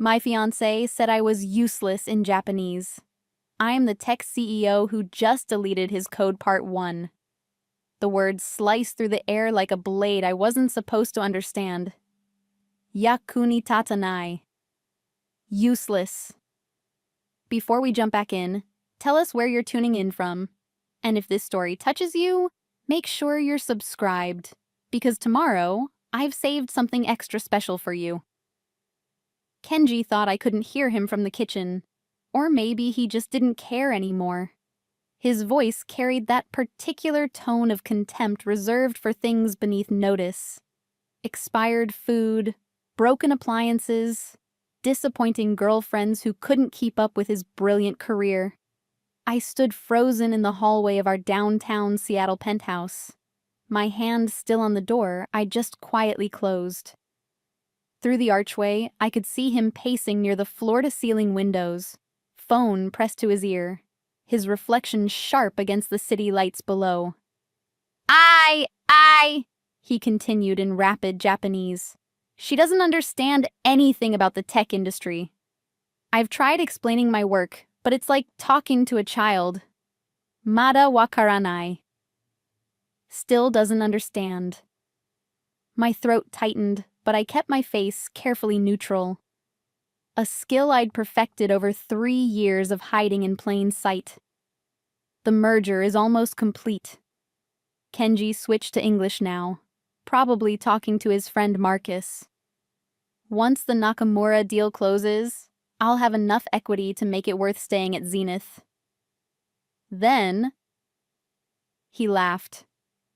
My fiancé said I was useless in Japanese. I am the tech CEO who just deleted his code part 1. The words sliced through the air like a blade I wasn't supposed to understand. Yakuni tatanai. Useless. Before we jump back in, tell us where you're tuning in from. And if this story touches you, make sure you're subscribed, because tomorrow, I've saved something extra special for you. Kenji thought I couldn't hear him from the kitchen, or maybe he just didn't care anymore. His voice carried that particular tone of contempt reserved for things beneath notice. Expired food, broken appliances, disappointing girlfriends who couldn't keep up with his brilliant career. I stood frozen in the hallway of our downtown Seattle penthouse, my hand still on the door I just quietly closed. Through the archway, I could see him pacing near the floor-to-ceiling windows, phone pressed to his ear, his reflection sharp against the city lights below. I, he continued in rapid Japanese. She doesn't understand anything about the tech industry. I've tried explaining my work, but it's like talking to a child. Mada wakaranai. Still doesn't understand. My throat tightened, but I kept my face carefully neutral. A skill I'd perfected over 3 years of hiding in plain sight. The merger is almost complete. Kenji switched to English now, probably talking to his friend Marcus. Once the Nakamura deal closes, I'll have enough equity to make it worth staying at Zenith. Then, he laughed,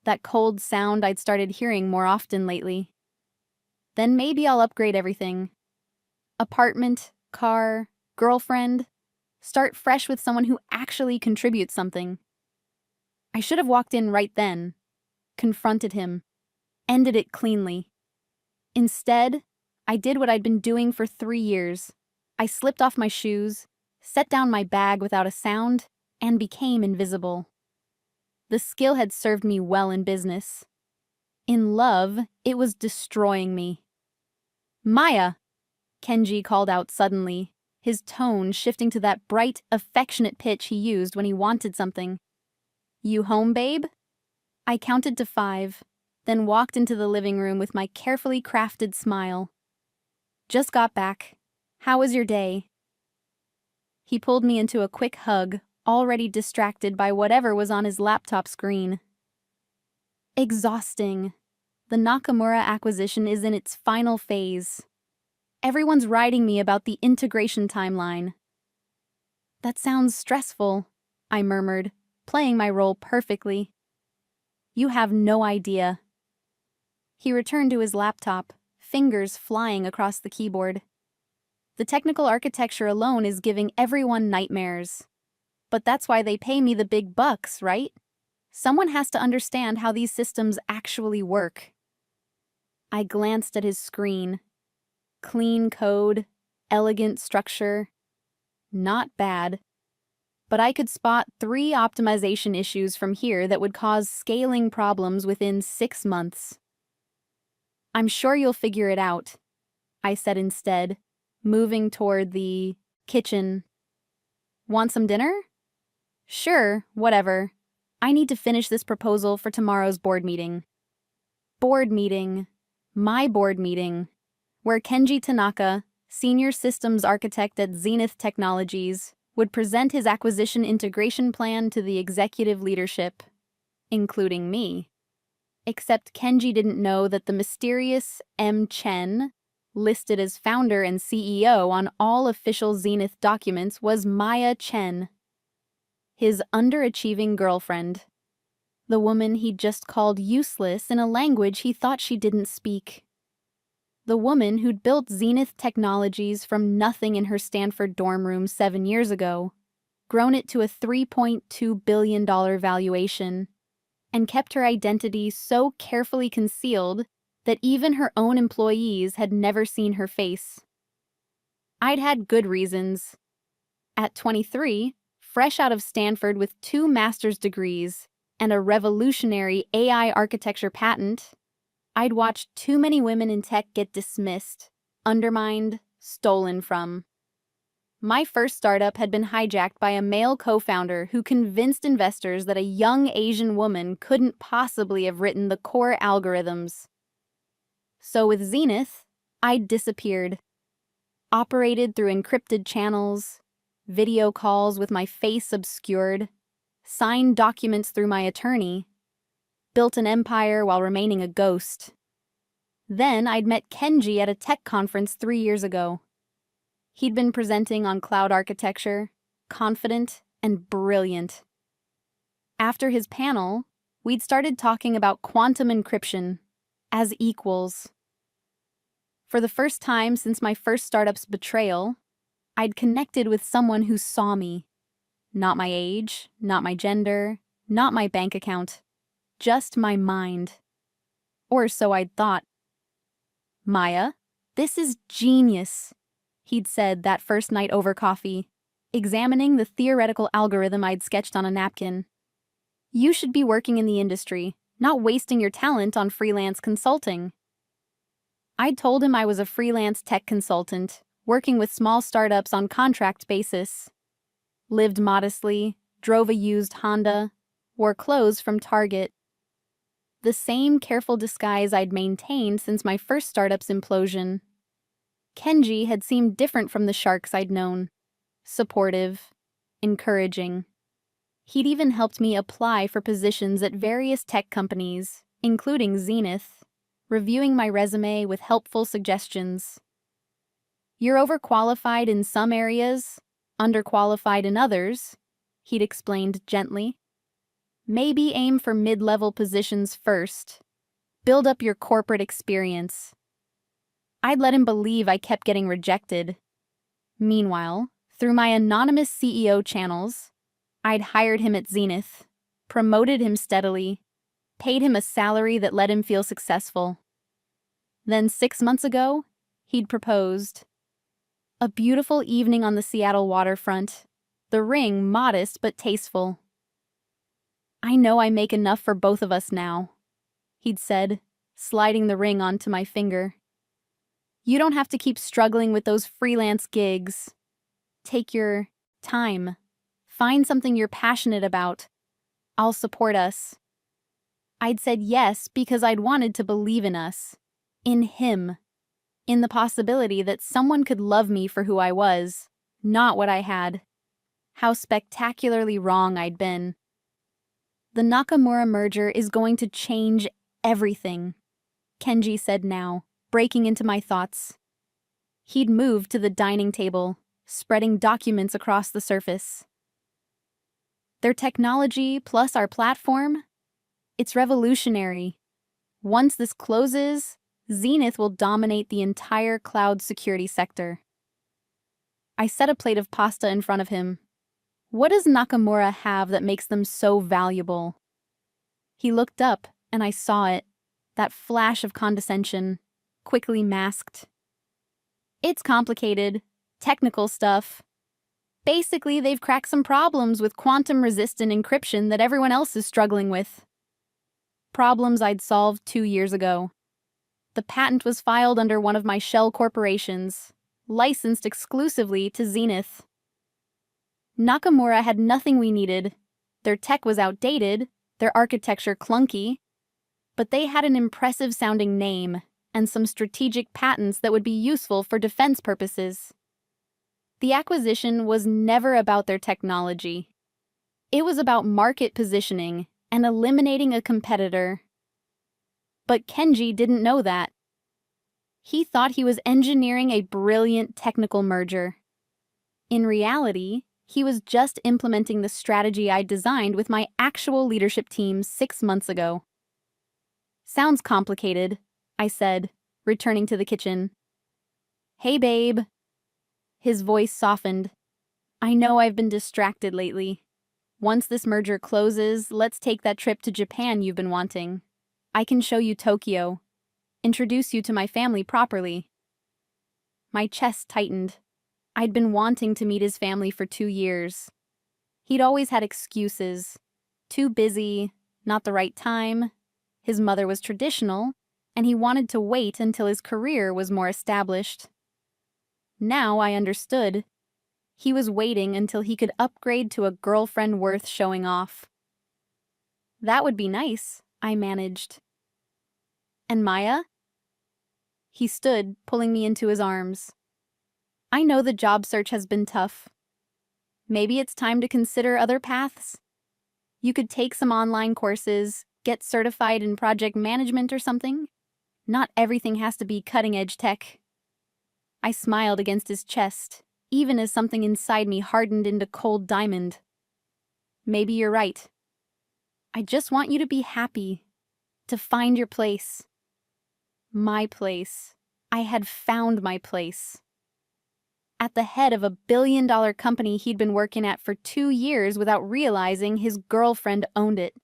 that cold sound I'd started hearing more often lately. Then maybe I'll upgrade everything. Apartment, car, girlfriend. Start fresh with someone who actually contributes something. I should have walked in right then, confronted him, ended it cleanly. Instead, I did what I'd been doing for 3 years. I slipped off my shoes, set down my bag without a sound, and became invisible. The skill had served me well in business. In love, it was destroying me. Maya, Kenji called out suddenly, his tone shifting to that bright, affectionate pitch he used when he wanted something. You home, babe? I counted to 5, then walked into the living room with my carefully crafted smile. Just got back. How was your day? He pulled me into a quick hug, already distracted by whatever was on his laptop screen. Exhausting. The Nakamura acquisition is in its final phase. Everyone's writing me about the integration timeline. That sounds stressful, I murmured, playing my role perfectly. You have no idea. He returned to his laptop, fingers flying across the keyboard. The technical architecture alone is giving everyone nightmares. But that's why they pay me the big bucks, right? Someone has to understand how these systems actually work. I glanced at his screen. Clean code, elegant structure. Not bad. But I could spot 3 optimization issues from here that would cause scaling problems within 6 months. I'm sure you'll figure it out, I said instead, moving toward the kitchen. Want some dinner? Sure, whatever. I need to finish this proposal for tomorrow's board meeting. Board meeting. My board meeting. Where Kenji Tanaka, Senior Systems Architect at Zenith Technologies, would present his acquisition integration plan to the executive leadership, including me. Except Kenji didn't know that the mysterious M. Chen, listed as founder and CEO on all official Zenith documents, was Maya Chen, his underachieving girlfriend, the woman he'd just called useless in a language he thought she didn't speak. The woman who'd built Zenith Technologies from nothing in her Stanford dorm room 7 years ago, grown it to a $3.2 billion valuation, and kept her identity so carefully concealed that even her own employees had never seen her face. I'd had good reasons. At 23, fresh out of Stanford with 2 master's degrees and a revolutionary AI architecture patent, I'd watched too many women in tech get dismissed, undermined, stolen from. My first startup had been hijacked by a male co-founder who convinced investors that a young Asian woman couldn't possibly have written the core algorithms. So with Zenith, I disappeared. Operated through encrypted channels, video calls with my face obscured, signed documents through my attorney, built an empire while remaining a ghost. Then I'd met Kenji at a tech conference 3 years ago. He'd been presenting on cloud architecture, confident and brilliant. After his panel, we'd started talking about quantum encryption as equals. For the first time since my first startup's betrayal, I'd connected with someone who saw me. Not my age, not my gender, not my bank account, just my mind. Or so I'd thought. "Maya, this is genius," he'd said that first night over coffee, examining the theoretical algorithm I'd sketched on a napkin. "You should be working in the industry, not wasting your talent on freelance consulting." I'd told him I was a freelance tech consultant, working with small startups on contract basis. Lived modestly, drove a used Honda, wore clothes from Target. The same careful disguise I'd maintained since my first startup's implosion. Kenji had seemed different from the sharks I'd known. Supportive, encouraging. He'd even helped me apply for positions at various tech companies, including Zenith, reviewing my resume with helpful suggestions. "You're overqualified in some areas, underqualified in others," he'd explained gently. "Maybe aim for mid-level positions first. Build up your corporate experience." I'd let him believe I kept getting rejected. Meanwhile, through my anonymous CEO channels, I'd hired him at Zenith, promoted him steadily, paid him a salary that let him feel successful. Then 6 months ago, he'd proposed. A beautiful evening on the Seattle waterfront, the ring modest but tasteful. "I know I make enough for both of us now," he'd said, sliding the ring onto my finger. "You don't have to keep struggling with those freelance gigs. Take your time. Find something you're passionate about. I'll support us." I'd said yes because I'd wanted to believe in us, in him, in the possibility that someone could love me for who I was, not what I had. How spectacularly wrong I'd been. "The Nakamura merger is going to change everything," Kenji said now, breaking into my thoughts. He'd moved to the dining table, spreading documents across the surface. "Their technology plus our platform? It's revolutionary. Once this closes, Zenith will dominate the entire cloud security sector." I set a plate of pasta in front of him. "What does Nakamura have that makes them so valuable?" He looked up, and I saw it, that flash of condescension, quickly masked. "It's complicated, technical stuff. Basically, they've cracked some problems with quantum-resistant encryption that everyone else is struggling with. Problems I'd solved 2 years ago. The patent was filed under one of my shell corporations, licensed exclusively to Zenith. Nakamura had nothing we needed. Their tech was outdated, their architecture clunky, but they had an impressive-sounding name and some strategic patents that would be useful for defense purposes. The acquisition was never about their technology. It was about market positioning and eliminating a competitor. But Kenji didn't know that. He thought he was engineering a brilliant technical merger. In reality, he was just implementing the strategy I designed with my actual leadership team 6 months ago. "Sounds complicated," I said, returning to the kitchen. "Hey, babe." His voice softened. "I know I've been distracted lately. Once this merger closes, let's take that trip to Japan you've been wanting. I can show you Tokyo. Introduce you to my family properly." My chest tightened. I'd been wanting to meet his family for 2 years. He'd always had excuses. Too busy, not the right time. His mother was traditional, and he wanted to wait until his career was more established. Now I understood. He was waiting until he could upgrade to a girlfriend worth showing off. That would be nice, I managed. And Maya? He stood, pulling me into his arms. I know the job search has been tough. Maybe it's time to consider other paths. You could take some online courses, get certified in project management or something. Not everything has to be cutting-edge tech. I smiled against his chest, even as something inside me hardened into cold diamond. Maybe you're right. I just want you to be happy, to find your place. My place. I had found my place. At the head of a billion-dollar company he'd been working at for 2 years without realizing his girlfriend owned it.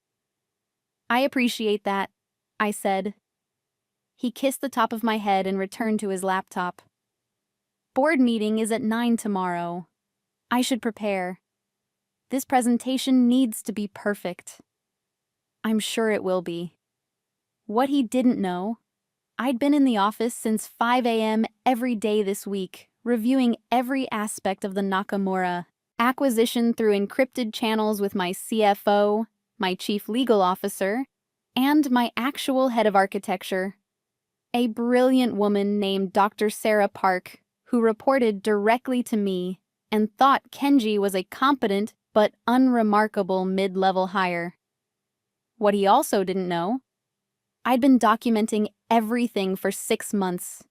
I appreciate that, I said. He kissed the top of my head and returned to his laptop. Board meeting is at 9 tomorrow. I should prepare. This presentation needs to be perfect. I'm sure it will be. What he didn't know, I'd been in the office since 5 a.m. every day this week, reviewing every aspect of the Nakamura acquisition through encrypted channels with my CFO, my chief legal officer, and my actual head of architecture, a brilliant woman named Dr. Sarah Park, who reported directly to me and thought Kenji was a competent but unremarkable mid-level hire. What he also didn't know, I'd been documenting everything for 6 months.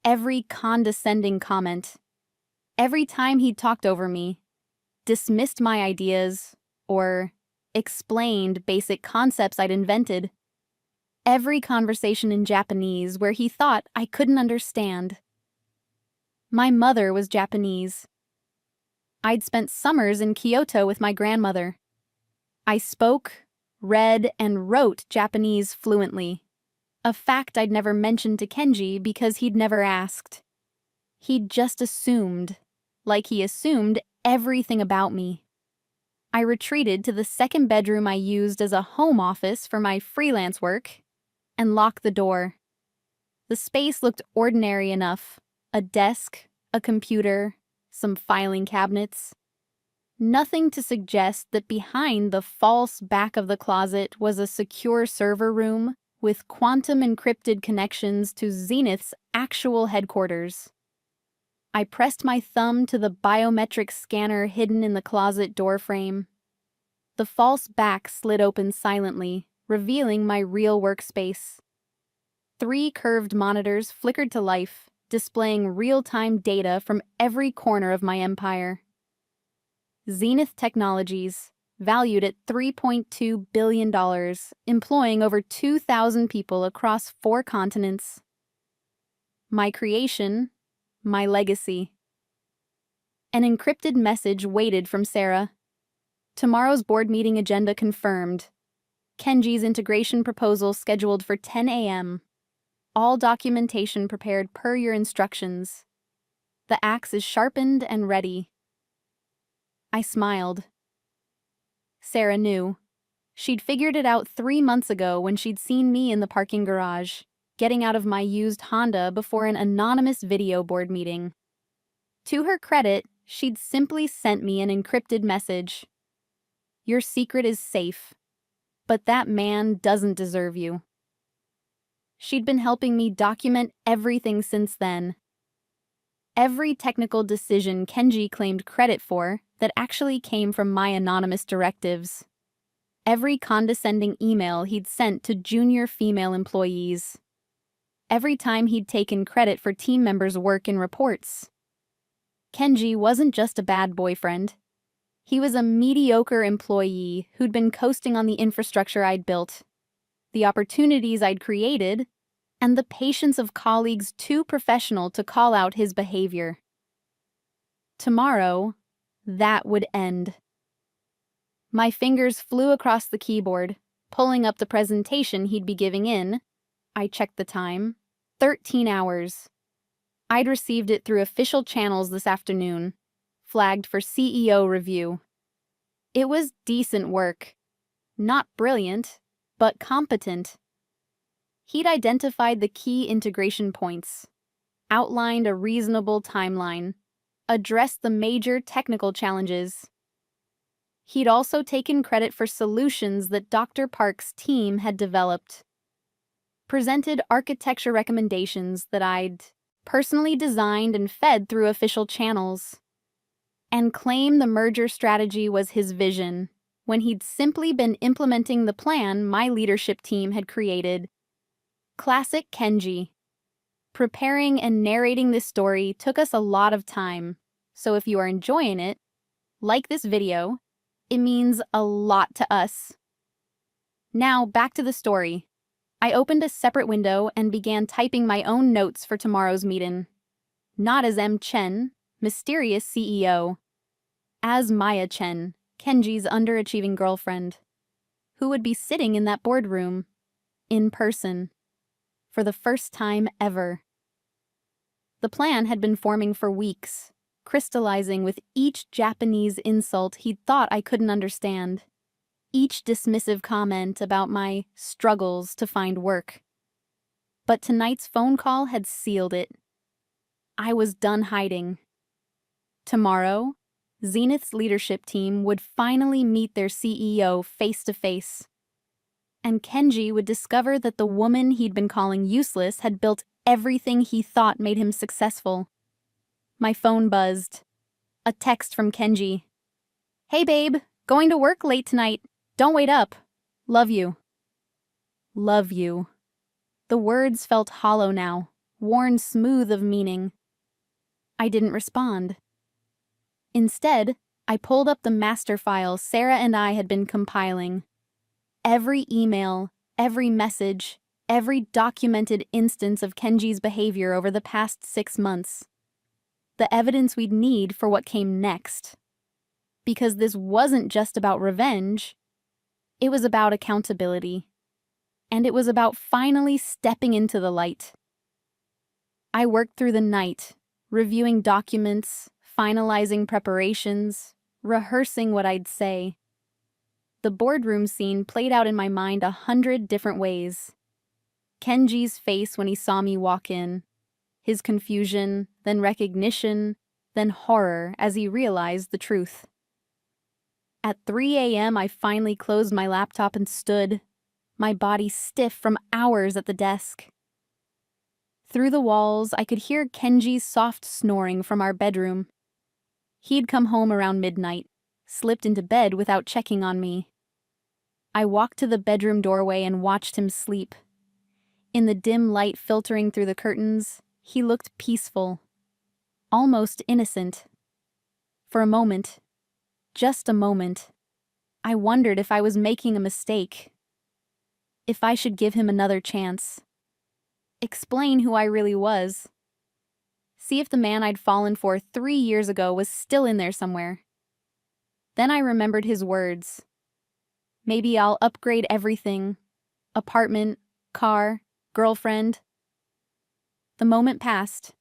Every condescending comment. Every time he'd talked over me, dismissed my ideas, or explained basic concepts I'd invented. Every conversation in Japanese where he thought I couldn't understand. My mother was Japanese. I'd spent summers in Kyoto with my grandmother. I spoke, read, and wrote Japanese fluently, a fact I'd never mentioned to Kenji because he'd never asked. He'd just assumed, like he assumed everything about me. I retreated to the second bedroom I used as a home office for my freelance work and locked the door. The space looked ordinary enough. A desk, a computer, some filing cabinets. Nothing to suggest that behind the false back of the closet was a secure server room with quantum-encrypted connections to Zenith's actual headquarters. I pressed my thumb to the biometric scanner hidden in the closet doorframe. The false back slid open silently, revealing my real workspace. 3 curved monitors flickered to life, displaying real-time data from every corner of my empire. Zenith Technologies, valued at $3.2 billion, employing over 2,000 people across 4 continents. My creation, my legacy. An encrypted message waited from Sarah. Tomorrow's board meeting agenda confirmed. Kenji's integration proposal scheduled for 10 a.m. All documentation prepared per your instructions. The axe is sharpened and ready. I smiled. Sarah knew. She'd figured it out 3 months ago when she'd seen me in the parking garage, getting out of my used Honda before an anonymous video board meeting. To her credit, she'd simply sent me an encrypted message. Your secret is safe, but that man doesn't deserve you. She'd been helping me document everything since then. Every technical decision Kenji claimed credit for that actually came from my anonymous directives. Every condescending email he'd sent to junior female employees. Every time he'd taken credit for team members' work in reports. Kenji wasn't just a bad boyfriend. He was a mediocre employee who'd been coasting on the infrastructure I'd built, the opportunities I'd created, and the patience of colleagues too professional to call out his behavior. Tomorrow, that would end. My fingers flew across the keyboard, pulling up the presentation he'd be giving in. I checked the time. 13 hours. I'd received it through official channels this afternoon, flagged for CEO review. It was decent work. Not brilliant, but competent. He'd identified the key integration points. outlined a reasonable timeline, addressed the major technical challenges. He'd also taken credit for solutions that Dr. Park's team had developed, presented architecture recommendations that I'd personally designed and fed through official channels, and claimed the merger strategy was his vision, when he'd simply been implementing the plan my leadership team had created. Classic Kenji. Preparing and narrating this story took us a lot of time, so if you are enjoying it, like this video, it means a lot to us. Now, back to the story. I opened a separate window and began typing my own notes for tomorrow's meeting. Not as M. Chen, mysterious CEO. As Maya Chen, Kenji's underachieving girlfriend, who would be sitting in that boardroom, in person, for the first time ever. The plan had been forming for weeks, crystallizing with each Japanese insult he'd thought I couldn't understand, each dismissive comment about my struggles to find work. But tonight's phone call had sealed it. I was done hiding. Tomorrow, Zenith's leadership team would finally meet their CEO face to face. And Kenji would discover that the woman he'd been calling useless had built everything he thought made him successful. My phone buzzed. A text from Kenji. "Hey babe, going to work late tonight. Don't wait up. Love you." Love you. The words felt hollow now, worn smooth of meaning. I didn't respond. Instead, I pulled up the master file Sarah and I had been compiling. Every email, every message, every documented instance of Kenji's behavior over the past 6 months. The evidence we'd need for what came next. Because this wasn't just about revenge, it was about accountability. And it was about finally stepping into the light. I worked through the night, reviewing documents, finalizing preparations, rehearsing what I'd say. The boardroom scene played out in my mind 100 different ways. Kenji's face when he saw me walk in, his confusion, then recognition, then horror as he realized the truth. At 3 a.m., I finally closed my laptop and stood, my body stiff from hours at the desk. Through the walls, I could hear Kenji's soft snoring from our bedroom. He'd come home around midnight, slipped into bed without checking on me. I walked to the bedroom doorway and watched him sleep. In the dim light filtering through the curtains, he looked peaceful, almost innocent. For a moment, just a moment, I wondered if I was making a mistake. If I should give him another chance. Explain who I really was. See if the man I'd fallen for 3 years ago was still in there somewhere. Then I remembered his words. Maybe I'll upgrade everything. Apartment, car, girlfriend. The moment passed.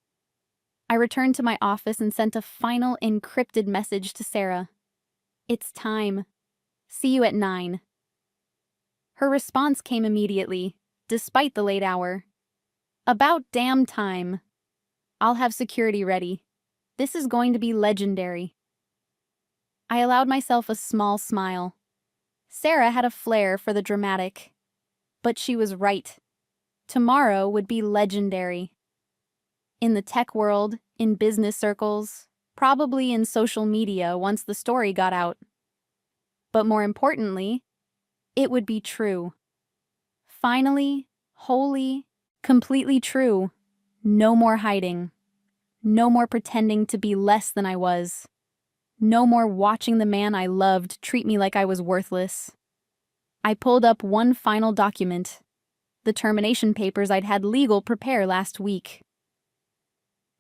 I returned to my office and sent a final encrypted message to Sarah. "It's time. See you at 9. Her response came immediately, despite the late hour. "About damn time. I'll have security ready. This is going to be legendary." I allowed myself a small smile. Sarah had a flair for the dramatic. But she was right. Tomorrow would be legendary. In the tech world, in business circles, probably in social media once the story got out. But more importantly, it would be true. Finally, wholly, completely true. No more hiding. No more pretending to be less than I was. No more watching the man I loved treat me like I was worthless. I pulled up one final document, the termination papers I'd had legal prepare last week.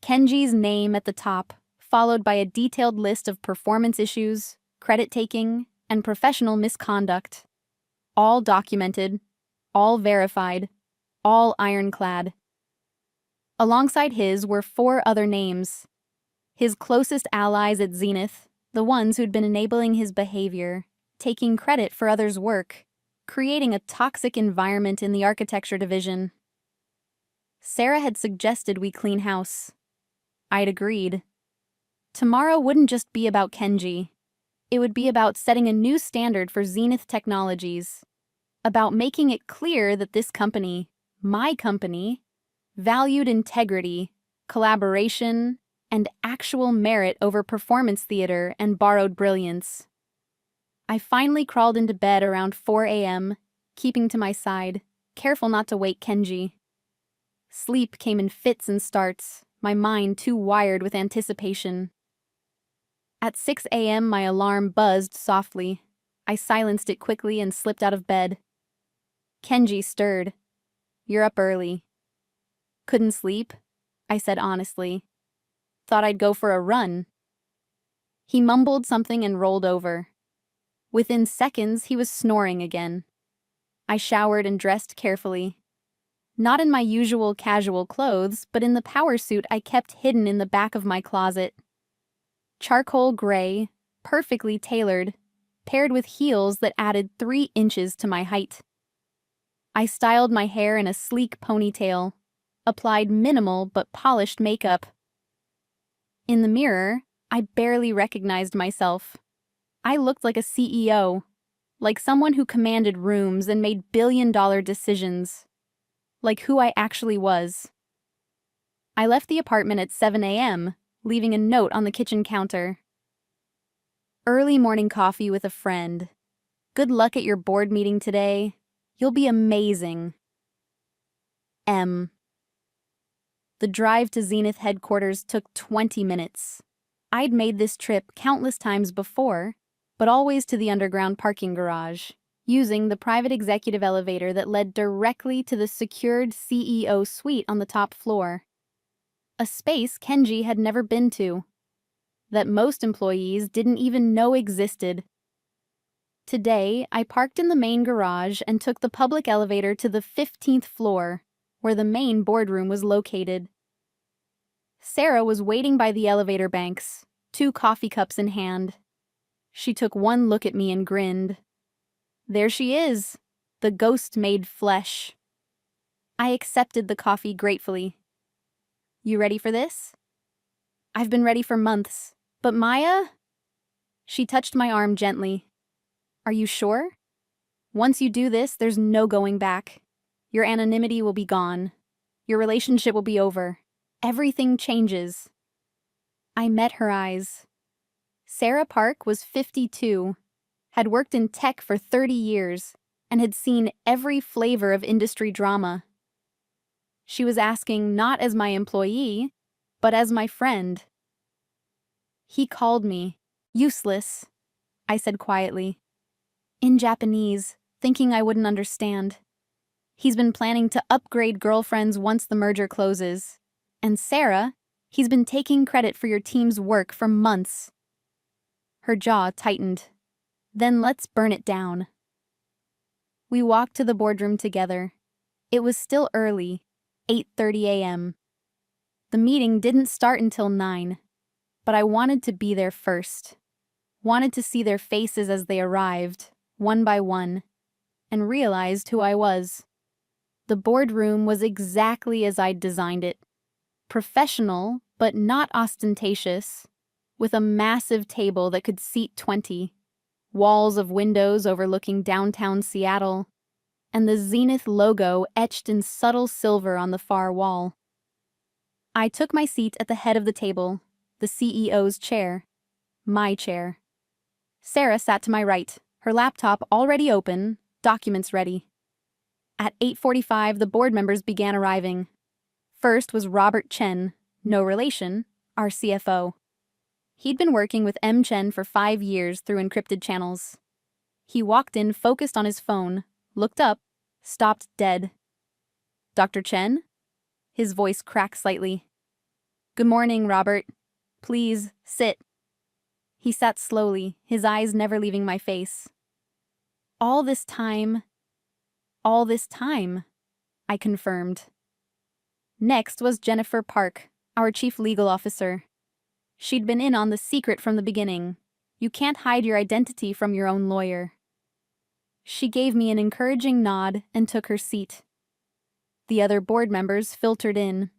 Kenji's name at the top, followed by a detailed list of performance issues, credit taking, and professional misconduct. All documented, all verified, all ironclad. Alongside his were 4 other names. His closest allies at Zenith, the ones who'd been enabling his behavior, taking credit for others' work, creating a toxic environment in the architecture division. Sarah had suggested we clean house. I'd agreed. Tomorrow wouldn't just be about Kenji. It would be about setting a new standard for Zenith Technologies, about making it clear that this company, my company, valued integrity, collaboration, and actual merit over performance theater and borrowed brilliance. I finally crawled into bed around 4 a.m., keeping to my side, careful not to wake Kenji. Sleep came in fits and starts, my mind too wired with anticipation. At 6 a.m., my alarm buzzed softly. I silenced it quickly and slipped out of bed. Kenji stirred. "You're up early." "Couldn't sleep," I said honestly. "Thought I'd go for a run." He mumbled something and rolled over. Within seconds, he was snoring again. I showered and dressed carefully. Not in my usual casual clothes, but in the power suit I kept hidden in the back of my closet. Charcoal gray, perfectly tailored, paired with heels that added 3 inches to my height. I styled my hair in a sleek ponytail, applied minimal but polished makeup. In the mirror, I barely recognized myself. I looked like a CEO, like someone who commanded rooms and made billion-dollar decisions, like who I actually was. I left the apartment at 7 a.m., leaving a note on the kitchen counter. "Early morning coffee with a friend. Good luck at your board meeting today. You'll be amazing. M." The drive to Zenith headquarters took 20 minutes. I'd made this trip countless times before, but always to the underground parking garage, using the private executive elevator that led directly to the secured CEO suite on the top floor. A space Kenji had never been to, that most employees didn't even know existed. Today, I parked in the main garage and took the public elevator to the 15th floor, where the main boardroom was located. Sarah was waiting by the elevator banks, 2 coffee cups in hand. She took one look at me and grinned. There she is, the ghost made flesh. I accepted the coffee gratefully. "You ready for this?" "I've been ready for months, but Maya?" She touched my arm gently. "Are you sure? Once you do this, there's no going back. Your anonymity will be gone. Your relationship will be over. Everything changes." I met her eyes. Sarah Park was 52, had worked in tech for 30 years, and had seen every flavor of industry drama. She was asking not as my employee, but as my friend. "He called me. Useless," I said quietly. In Japanese, thinking I wouldn't understand. He's been planning to upgrade girlfriends once the merger closes. And Sarah, he's been taking credit for your team's work for months. Her jaw tightened. "Then let's burn it down." We walked to the boardroom together. It was still early, 8:30 a.m. The meeting didn't start until 9, but I wanted to be there first. Wanted to see their faces as they arrived, one by one, and realized who I was. The boardroom was exactly as I'd designed it. Professional, but not ostentatious, with a massive table that could seat 20, walls of windows overlooking downtown Seattle, and the Zenith logo etched in subtle silver on the far wall. I took my seat at the head of the table, the CEO's chair, my chair. Sarah sat to my right, her laptop already open, documents ready. At 8:45, the board members began arriving. First was Robert Chen, no relation, our CFO. He'd been working with M. Chen for 5 years through encrypted channels. He walked in focused on his phone, looked up, stopped dead. "Dr. Chen?" His voice cracked slightly. "Good morning, Robert. Please, sit." He sat slowly, his eyes never leaving my face. All this time, I confirmed. Next was Jennifer Park, our chief legal officer. She'd been in on the secret from the beginning. You can't hide your identity from your own lawyer. She gave me an encouraging nod and took her seat. The other board members filtered in.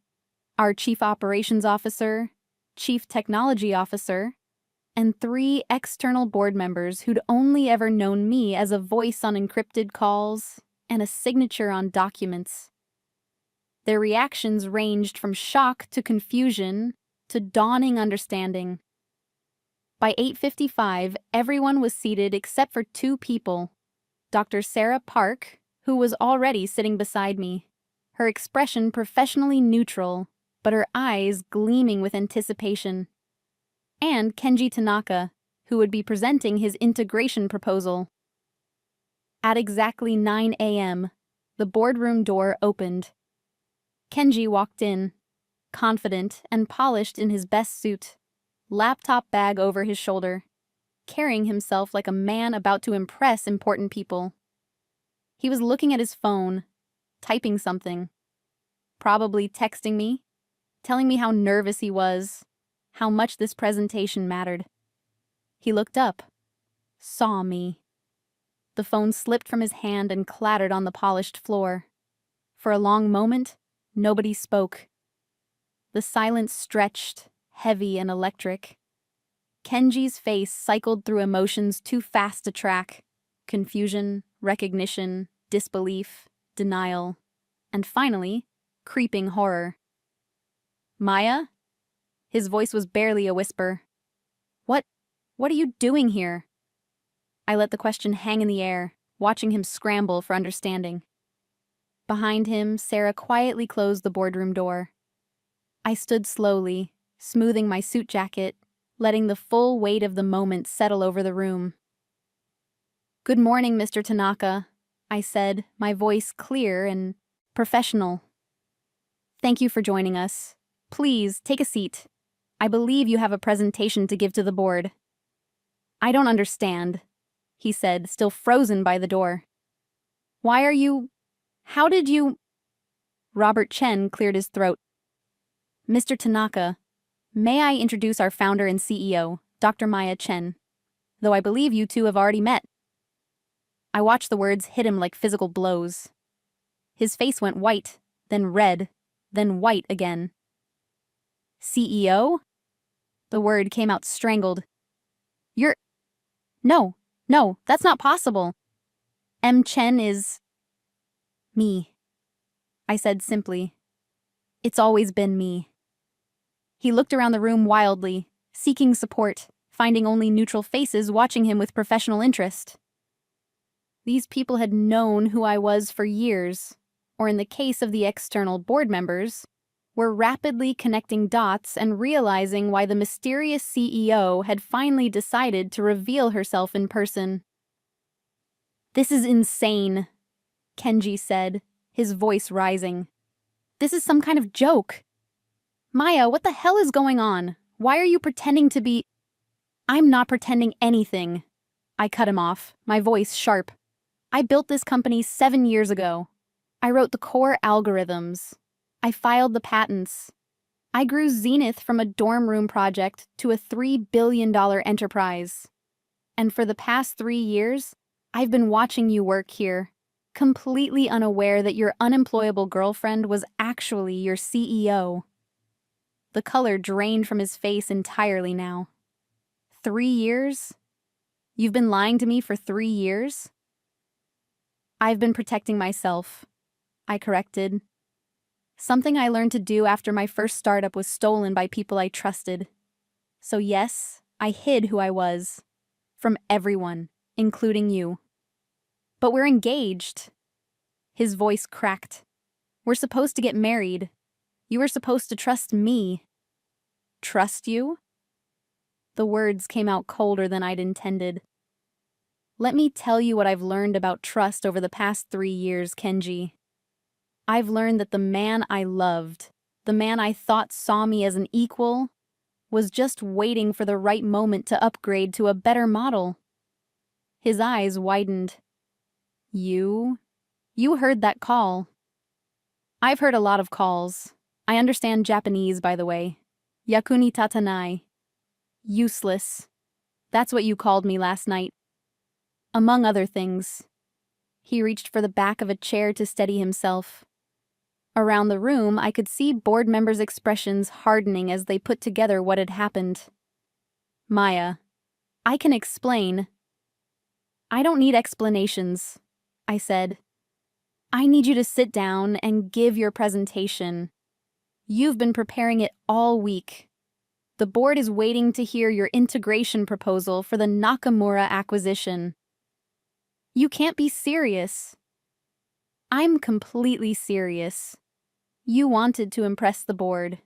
Our chief operations officer, chief technology officer, and 3 external board members who'd only ever known me as a voice on encrypted calls and a signature on documents. Their reactions ranged from shock to confusion to dawning understanding. By 8:55, everyone was seated except for 2 people. Dr. Sarah Park, who was already sitting beside me, her expression professionally neutral, but her eyes gleaming with anticipation. And Kenji Tanaka, who would be presenting his integration proposal. At exactly 9 a.m., the boardroom door opened. Kenji walked in, confident and polished in his best suit, laptop bag over his shoulder, carrying himself like a man about to impress important people. He was looking at his phone, typing something, probably texting me, telling me how nervous he was, how much this presentation mattered. He looked up, saw me. The phone slipped from his hand and clattered on the polished floor. For a long moment, nobody spoke. The silence stretched, heavy and electric. Kenji's face cycled through emotions too fast to track: confusion, recognition, disbelief, denial, and finally, creeping horror. "Maya?" His voice was barely a whisper. What are you doing here?" I let the question hang in the air, watching him scramble for understanding. Behind him, Sarah quietly closed the boardroom door. I stood slowly, smoothing my suit jacket, letting the full weight of the moment settle over the room. "Good morning, Mr. Tanaka," I said, my voice clear and professional. "Thank you for joining us. Please, take a seat. I believe you have a presentation to give to the board." "I don't understand," he said, still frozen by the door. How did you—" Robert Chen cleared his throat. "Mr. Tanaka, may I introduce our founder and CEO, Dr. Maya Chen, though I believe you 2 have already met." I watched the words hit him like physical blows. His face went white, then red, then white again. "CEO?" The word came out strangled. No, that's not possible. M. Chen is me," I said simply. "It's always been me." He looked around the room wildly, seeking support, finding only neutral faces watching him with professional interest. These people had known who I was for years, or in the case of the external board members, were rapidly connecting dots and realizing why the mysterious CEO had finally decided to reveal herself in person. "This is insane," Kenji said, his voice rising. "This is some kind of joke. Maya, what the hell is going on? Why are you pretending to be—" "I'm not pretending anything," I cut him off, my voice sharp. "I built this company 7 years ago. I wrote the core algorithms. I filed the patents. I grew Zenith from a dorm room project to a $3 billion enterprise. And for the past 3 years, I've been watching you work here, completely unaware that your unemployable girlfriend was actually your CEO." The color drained from his face entirely now. 3 years? You've been lying to me for 3 years? "I've been protecting myself," I corrected. "Something I learned to do after my first startup was stolen by people I trusted. So yes, I hid who I was. From everyone, including you." "But we're engaged." His voice cracked. "We're supposed to get married. You were supposed to trust me." "Trust you?" The words came out colder than I'd intended. "Let me tell you what I've learned about trust over the past 3 years, Kenji. I've learned that the man I loved, the man I thought saw me as an equal, was just waiting for the right moment to upgrade to a better model." His eyes widened. You heard that call." "I've heard a lot of calls. I understand Japanese, by the way. Yakuni tatanai. Useless. That's what you called me last night. Among other things." He reached for the back of a chair to steady himself. Around the room, I could see board members' expressions hardening as they put together what had happened. Maya, I can explain. I don't need explanations, I said. I need you to sit down and give your presentation. You've been preparing it all week. The board is waiting to hear your integration proposal for the Nakamura acquisition. You can't be serious. I'm completely serious. You wanted to impress the board.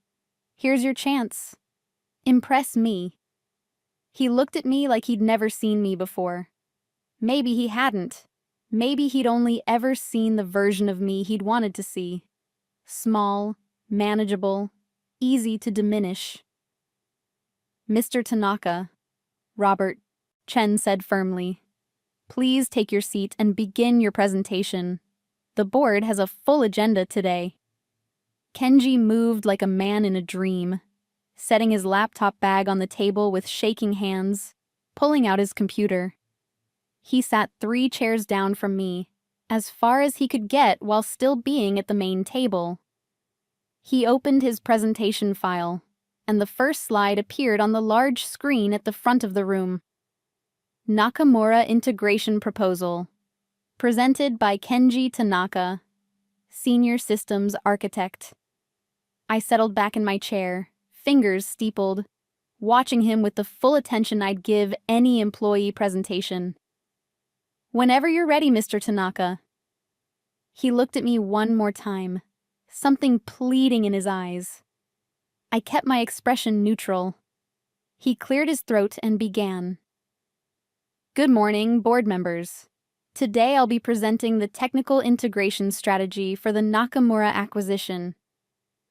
Here's your chance. Impress me. He looked at me like he'd never seen me before. Maybe he hadn't. Maybe he'd only ever seen the version of me he'd wanted to see. Small, manageable, easy to diminish. Mr. Tanaka, Robert, Chen said firmly. Please take your seat and begin your presentation. The board has a full agenda today. Kenji moved like a man in a dream, setting his laptop bag on the table with shaking hands, pulling out his computer. He sat 3 chairs down from me, as far as he could get while still being at the main table. He opened his presentation file, and the first slide appeared on the large screen at the front of the room. Nakamura Integration Proposal, presented by Kenji Tanaka, Senior Systems Architect. I settled back in my chair, fingers steepled, watching him with the full attention I'd give any employee presentation. Whenever you're ready, Mr. Tanaka. He looked at me one more time, something pleading in his eyes. I kept my expression neutral. He cleared his throat and began. Good morning, board members. Today I'll be presenting the technical integration strategy for the Nakamura acquisition.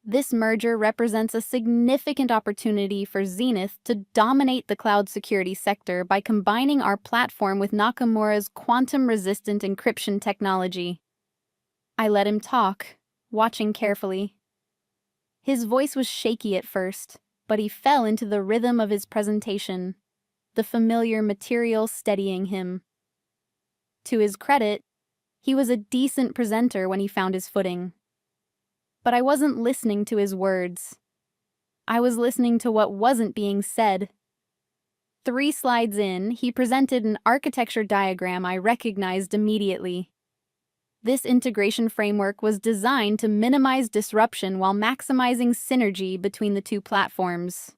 This merger represents a significant opportunity for Zenith to dominate the cloud security sector by combining our platform with Nakamura's quantum-resistant encryption technology. I let him talk, watching carefully. His voice was shaky at first, but he fell into the rhythm of his presentation, the familiar material steadying him. To his credit, he was a decent presenter when he found his footing. But I wasn't listening to his words. I was listening to what wasn't being said. 3 slides in, he presented an architecture diagram I recognized immediately. This integration framework was designed to minimize disruption while maximizing synergy between the 2 platforms,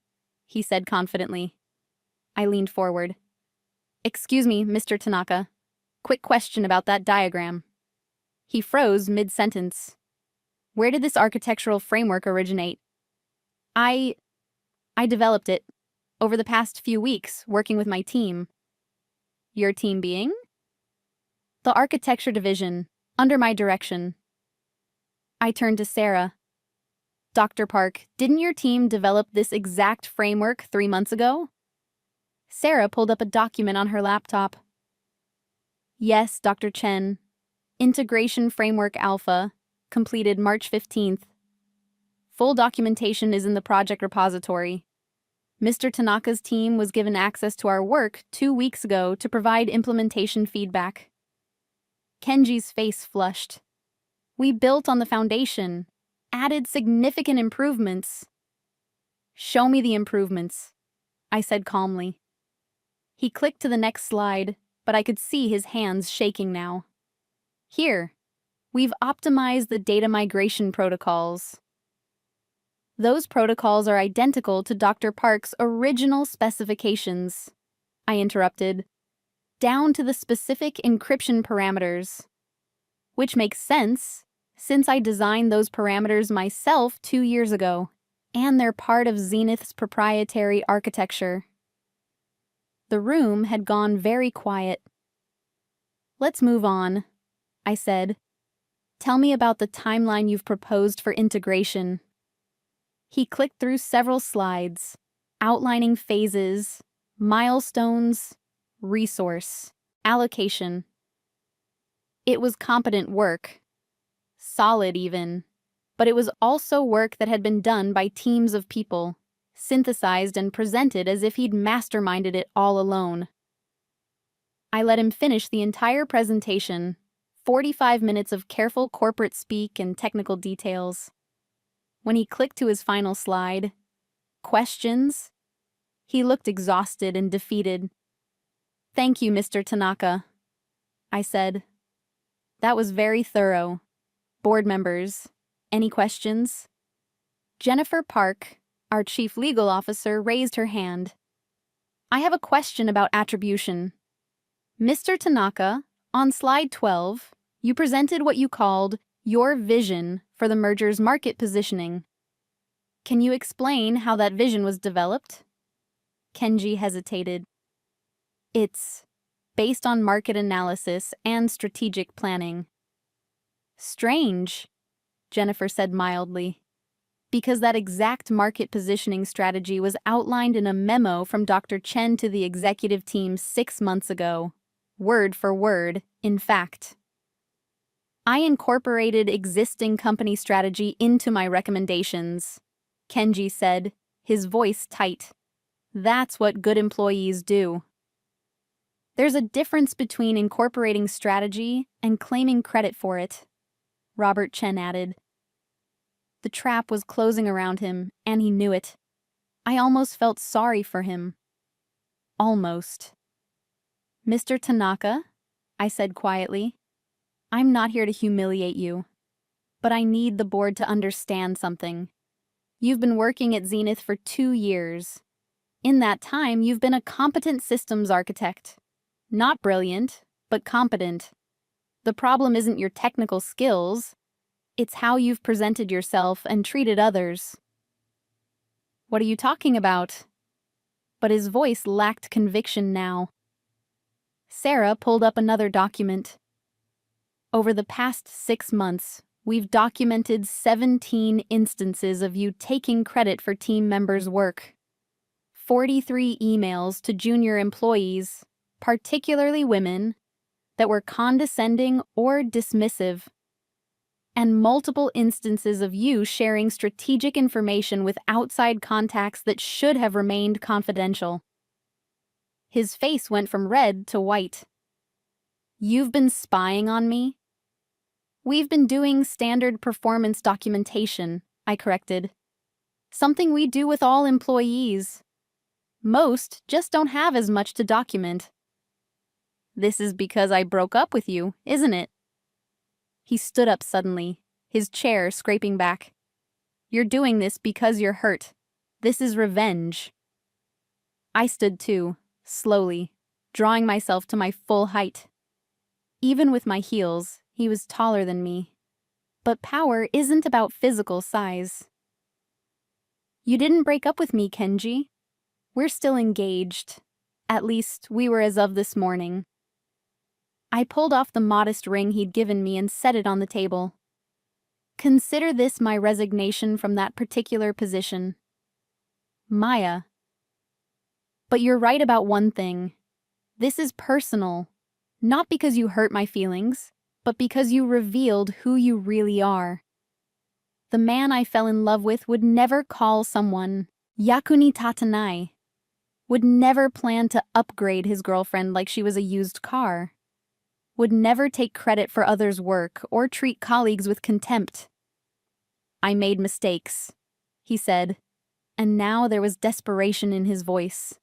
he said confidently. I leaned forward. Excuse me, Mr. Tanaka. Quick question about that diagram. He froze mid-sentence. Where did this architectural framework originate? I developed it over the past few weeks, working with my team. Your team being? The architecture division, under my direction. I turned to Sarah. Dr. Park, didn't your team develop this exact framework 3 months ago? Sarah pulled up a document on her laptop. Yes, Dr. Chen. Integration Framework Alpha, completed March 15th. Full documentation is in the project repository. Mr. Tanaka's team was given access to our work 2 weeks ago to provide implementation feedback. Kenji's face flushed. We built on the foundation, added significant improvements. Show me the improvements, I said calmly. He clicked to the next slide, but I could see his hands shaking now. Here. We've optimized the data migration protocols. Those protocols are identical to Dr. Park's original specifications, I interrupted, down to the specific encryption parameters. Which makes sense, since I designed those parameters myself 2 years ago, and they're part of Zenith's proprietary architecture. The room had gone very quiet. Let's move on, I said. Tell me about the timeline you've proposed for integration. He clicked through several slides, outlining phases, milestones, resource, allocation. It was competent work. Solid even. But it was also work that had been done by teams of people, synthesized and presented as if he'd masterminded it all alone. I let him finish the entire presentation, 45 minutes of careful corporate speak and technical details. When he clicked to his final slide, questions, he looked exhausted and defeated. "Thank you, Mr. Tanaka," I said. "That was very thorough. Board members, any questions?" Jennifer Park, our chief legal officer, raised her hand. "I have a question about attribution. Mr. Tanaka, on slide 12, you presented what you called your vision for the merger's market positioning. Can you explain how that vision was developed?" Kenji hesitated. "It's based on market analysis and strategic planning." "Strange," Jennifer said mildly, "because that exact market positioning strategy was outlined in a memo from Dr. Chen to the executive team 6 months ago. Word for word, in fact. I incorporated existing company strategy into my recommendations," Kenji said, his voice tight. "That's what good employees do." "There's a difference between incorporating strategy and claiming credit for it," Robert Chen added. The trap was closing around him, and he knew it. I almost felt sorry for him. Almost. "Mr. Tanaka," I said quietly, "I'm not here to humiliate you, but I need the board to understand something. You've been working at Zenith for 2 years. In that time, you've been a competent systems architect. Not brilliant, but competent. The problem isn't your technical skills. It's how you've presented yourself and treated others." "What are you talking about?" But his voice lacked conviction now. Sarah pulled up another document. "Over the past 6 months, we've documented 17 instances of you taking credit for team members' work. 43 emails to junior employees, particularly women, that were condescending or dismissive. And multiple instances of you sharing strategic information with outside contacts that should have remained confidential." His face went from red to white. "You've been spying on me?" "We've been doing standard performance documentation," I corrected. "Something we do with all employees. Most just don't have as much to document." "This is because I broke up with you, isn't it?" He stood up suddenly, his chair scraping back. "You're doing this because you're hurt. This is revenge." I stood too, slowly, drawing myself to my full height. Even with my heels, he was taller than me. But power isn't about physical size. "You didn't break up with me, Kenji. We're still engaged. At least, we were as of this morning." I pulled off the modest ring he'd given me and set it on the table. "Consider this my resignation from that particular position." "Maya." "But you're right about one thing. This is personal. Not because you hurt my feelings, but because you revealed who you really are. The man I fell in love with would never call someone yakuni tatanai, would never plan to upgrade his girlfriend like she was a used car, would never take credit for others' work or treat colleagues with contempt. I made mistakes," he said, and now there was desperation in his voice.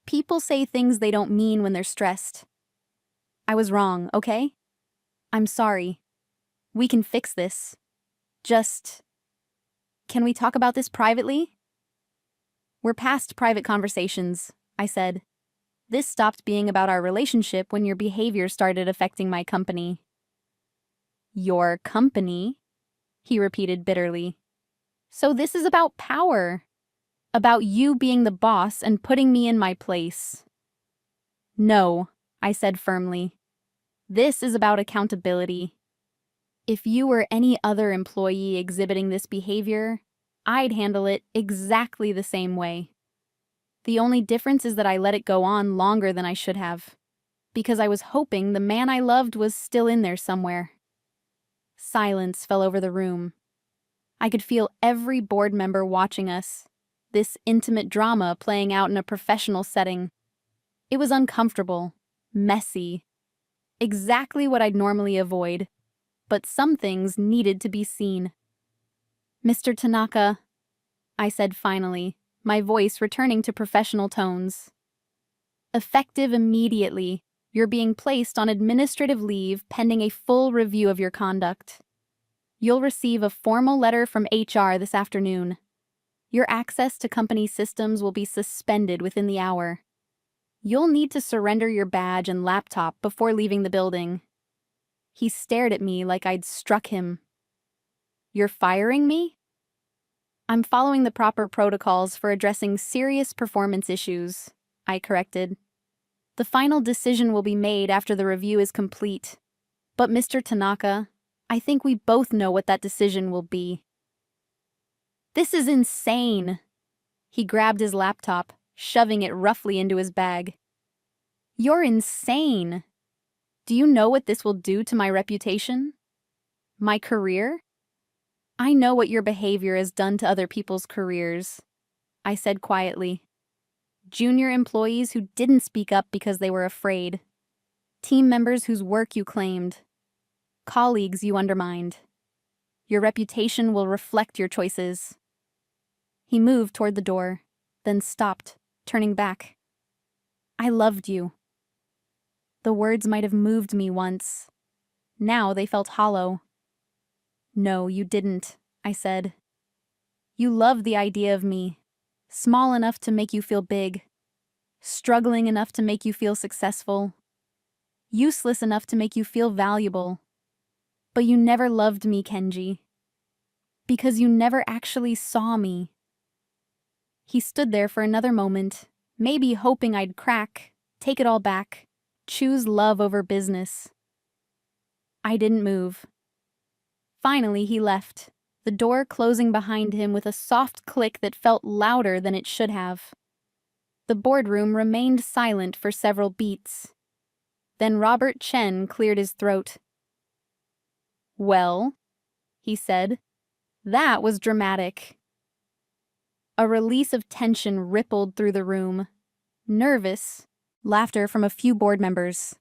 "People say things they don't mean when they're stressed. I was wrong, okay? I'm sorry. We can fix this. Just... Can we talk about this privately?" "We're past private conversations," I said. "This stopped being about our relationship when your behavior started affecting my company." "Your company?" he repeated bitterly. "So this is about power. About you being the boss and putting me in my place." "No," I said firmly. "This is about accountability. If you were any other employee exhibiting this behavior, I'd handle it exactly the same way. The only difference is that I let it go on longer than I should have, because I was hoping the man I loved was still in there somewhere." Silence fell over the room. I could feel every board member watching us, this intimate drama playing out in a professional setting. It was uncomfortable, messy. Exactly what I'd normally avoid. But some things needed to be seen. "Mr. Tanaka," I said finally, my voice returning to professional tones. "Effective immediately, you're being placed on administrative leave pending a full review of your conduct. You'll receive a formal letter from HR this afternoon. Your access to company systems will be suspended within the hour. You'll need to surrender your badge and laptop before leaving the building." He stared at me like I'd struck him. "You're firing me?" "I'm following the proper protocols for addressing serious performance issues," I corrected. "The final decision will be made after the review is complete. But Mr. Tanaka, I think we both know what that decision will be." "This is insane." He grabbed his laptop, shoving it roughly into his bag. "You're insane. Do you know what this will do to my reputation? My career? I know what your behavior has done to other people's careers," I said quietly. "Junior employees who didn't speak up because they were afraid. Team members whose work you claimed. Colleagues you undermined. Your reputation will reflect your choices." He moved toward the door, then stopped, turning back. "I loved you." The words might have moved me once. Now they felt hollow. "No, you didn't," I said. "You loved the idea of me, small enough to make you feel big, struggling enough to make you feel successful, useless enough to make you feel valuable. But you never loved me, Kenji. Because you never actually saw me." He stood there for another moment, maybe hoping I'd crack, take it all back, choose love over business. I didn't move. Finally, he left, the door closing behind him with a soft click that felt louder than it should have. The boardroom remained silent for several beats. Then Robert Chen cleared his throat. "Well," he said, "that was dramatic." A release of tension rippled through the room. Nervous, laughter from a few board members.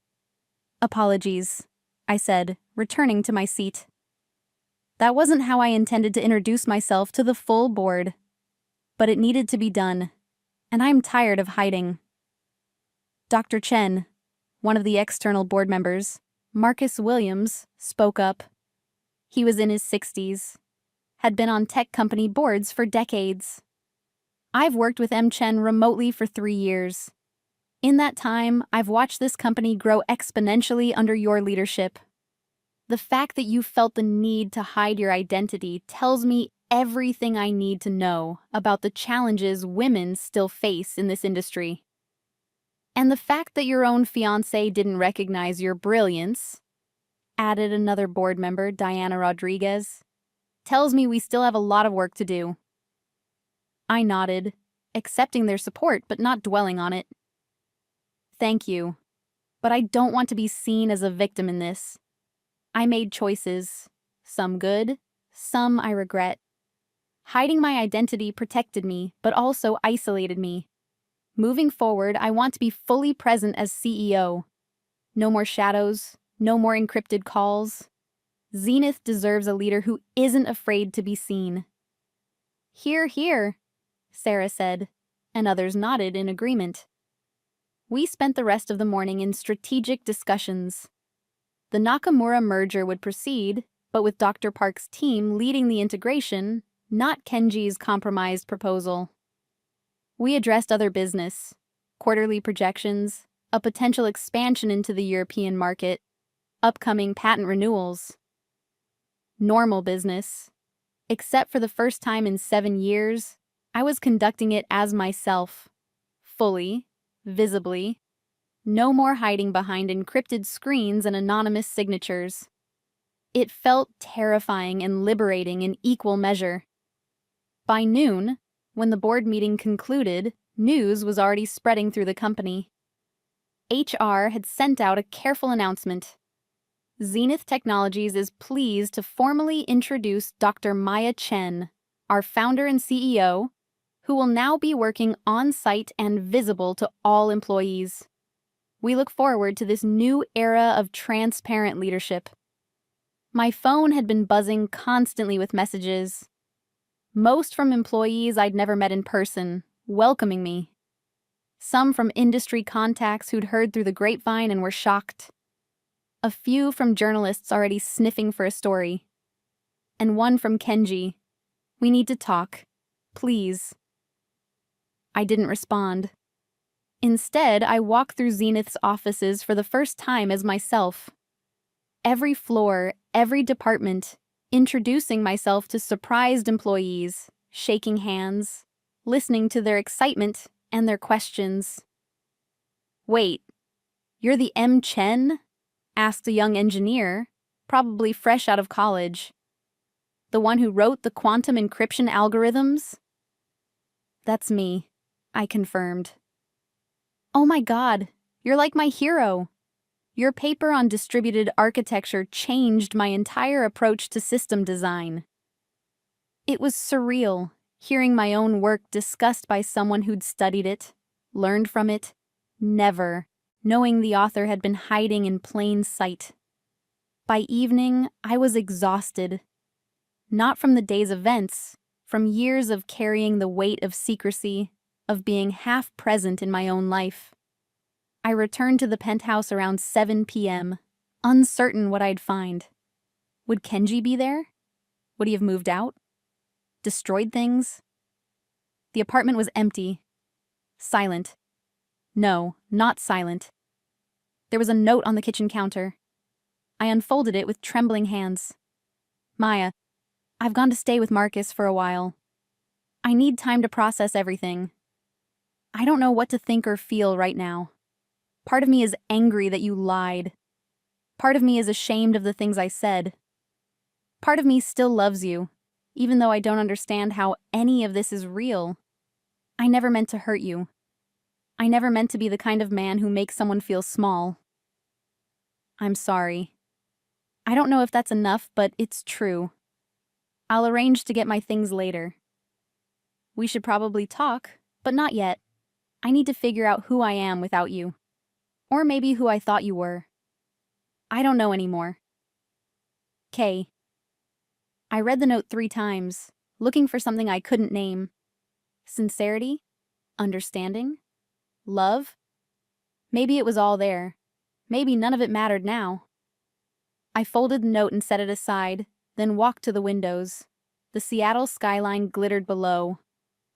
"Apologies," I said, returning to my seat. "That wasn't how I intended to introduce myself to the full board. But it needed to be done, and I'm tired of hiding." Dr. Chen, one of the external board members, Marcus Williams, spoke up. He was in his 60s, had been on tech company boards for decades. "I've worked with M. Chen remotely for 3 years. In that time, I've watched this company grow exponentially under your leadership. The fact that you felt the need to hide your identity tells me everything I need to know about the challenges women still face in this industry. And the fact that your own fiancé didn't recognize your brilliance," added another board member, Diana Rodriguez, "tells me we still have a lot of work to do." I nodded, accepting their support but not dwelling on it. "Thank you, but I don't want to be seen as a victim in this. I made choices, some good, some I regret. Hiding my identity protected me, but also isolated me. Moving forward, I want to be fully present as CEO. No more shadows, no more encrypted calls. Zenith deserves a leader who isn't afraid to be seen." "Hear, hear," Sarah said, and others nodded in agreement. We spent the rest of the morning in strategic discussions. The Nakamura merger would proceed, but with Dr. Park's team leading the integration, not Kenji's compromised proposal. We addressed other business, quarterly projections, a potential expansion into the European market, upcoming patent renewals. Normal business. Except for the first time in 7 years, I was conducting it as myself. Fully, visibly. No more hiding behind encrypted screens and anonymous signatures. It felt terrifying and liberating in equal measure. By noon, when the board meeting concluded, news was already spreading through the company. HR had sent out a careful announcement. Zenith Technologies is pleased to formally introduce Dr. Maya Chen, our founder and CEO, who will now be working on-site and visible to all employees. We look forward to this new era of transparent leadership. My phone had been buzzing constantly with messages, most from employees I'd never met in person, welcoming me. Some from industry contacts who'd heard through the grapevine and were shocked. A few from journalists already sniffing for a story. And one from Kenji. "We need to talk. Please." I didn't respond. Instead, I walked through Zenith's offices for the first time as myself. Every floor, every department, introducing myself to surprised employees, shaking hands, listening to their excitement and their questions. "Wait, you're the M. Chen?" asked a young engineer, probably fresh out of college. "The one who wrote the quantum encryption algorithms?" "That's me," I confirmed. "Oh my God, you're like my hero. Your paper on distributed architecture changed my entire approach to system design." It was surreal, hearing my own work discussed by someone who'd studied it, learned from it, never knowing the author had been hiding in plain sight. By evening, I was exhausted. Not from the day's events, from years of carrying the weight of secrecy, of being half present in my own life. I returned to the penthouse around 7 p.m., uncertain what I'd find. Would Kenji be there? Would he have moved out? Destroyed things? The apartment was empty. Silent. No, not silent. There was a note on the kitchen counter. I unfolded it with trembling hands. "Maya, I've gone to stay with Marcus for a while. I need time to process everything. I don't know what to think or feel right now. Part of me is angry that you lied. Part of me is ashamed of the things I said. Part of me still loves you, even though I don't understand how any of this is real. I never meant to hurt you. I never meant to be the kind of man who makes someone feel small. I'm sorry. I don't know if that's enough, but it's true. I'll arrange to get my things later. We should probably talk, but not yet. I need to figure out who I am without you. Or maybe who I thought you were. I don't know anymore. K." I read the note 3 times, looking for something I couldn't name. Sincerity? Understanding? Love? Maybe it was all there. Maybe none of it mattered now. I folded the note and set it aside, then walked to the windows. The Seattle skyline glittered below.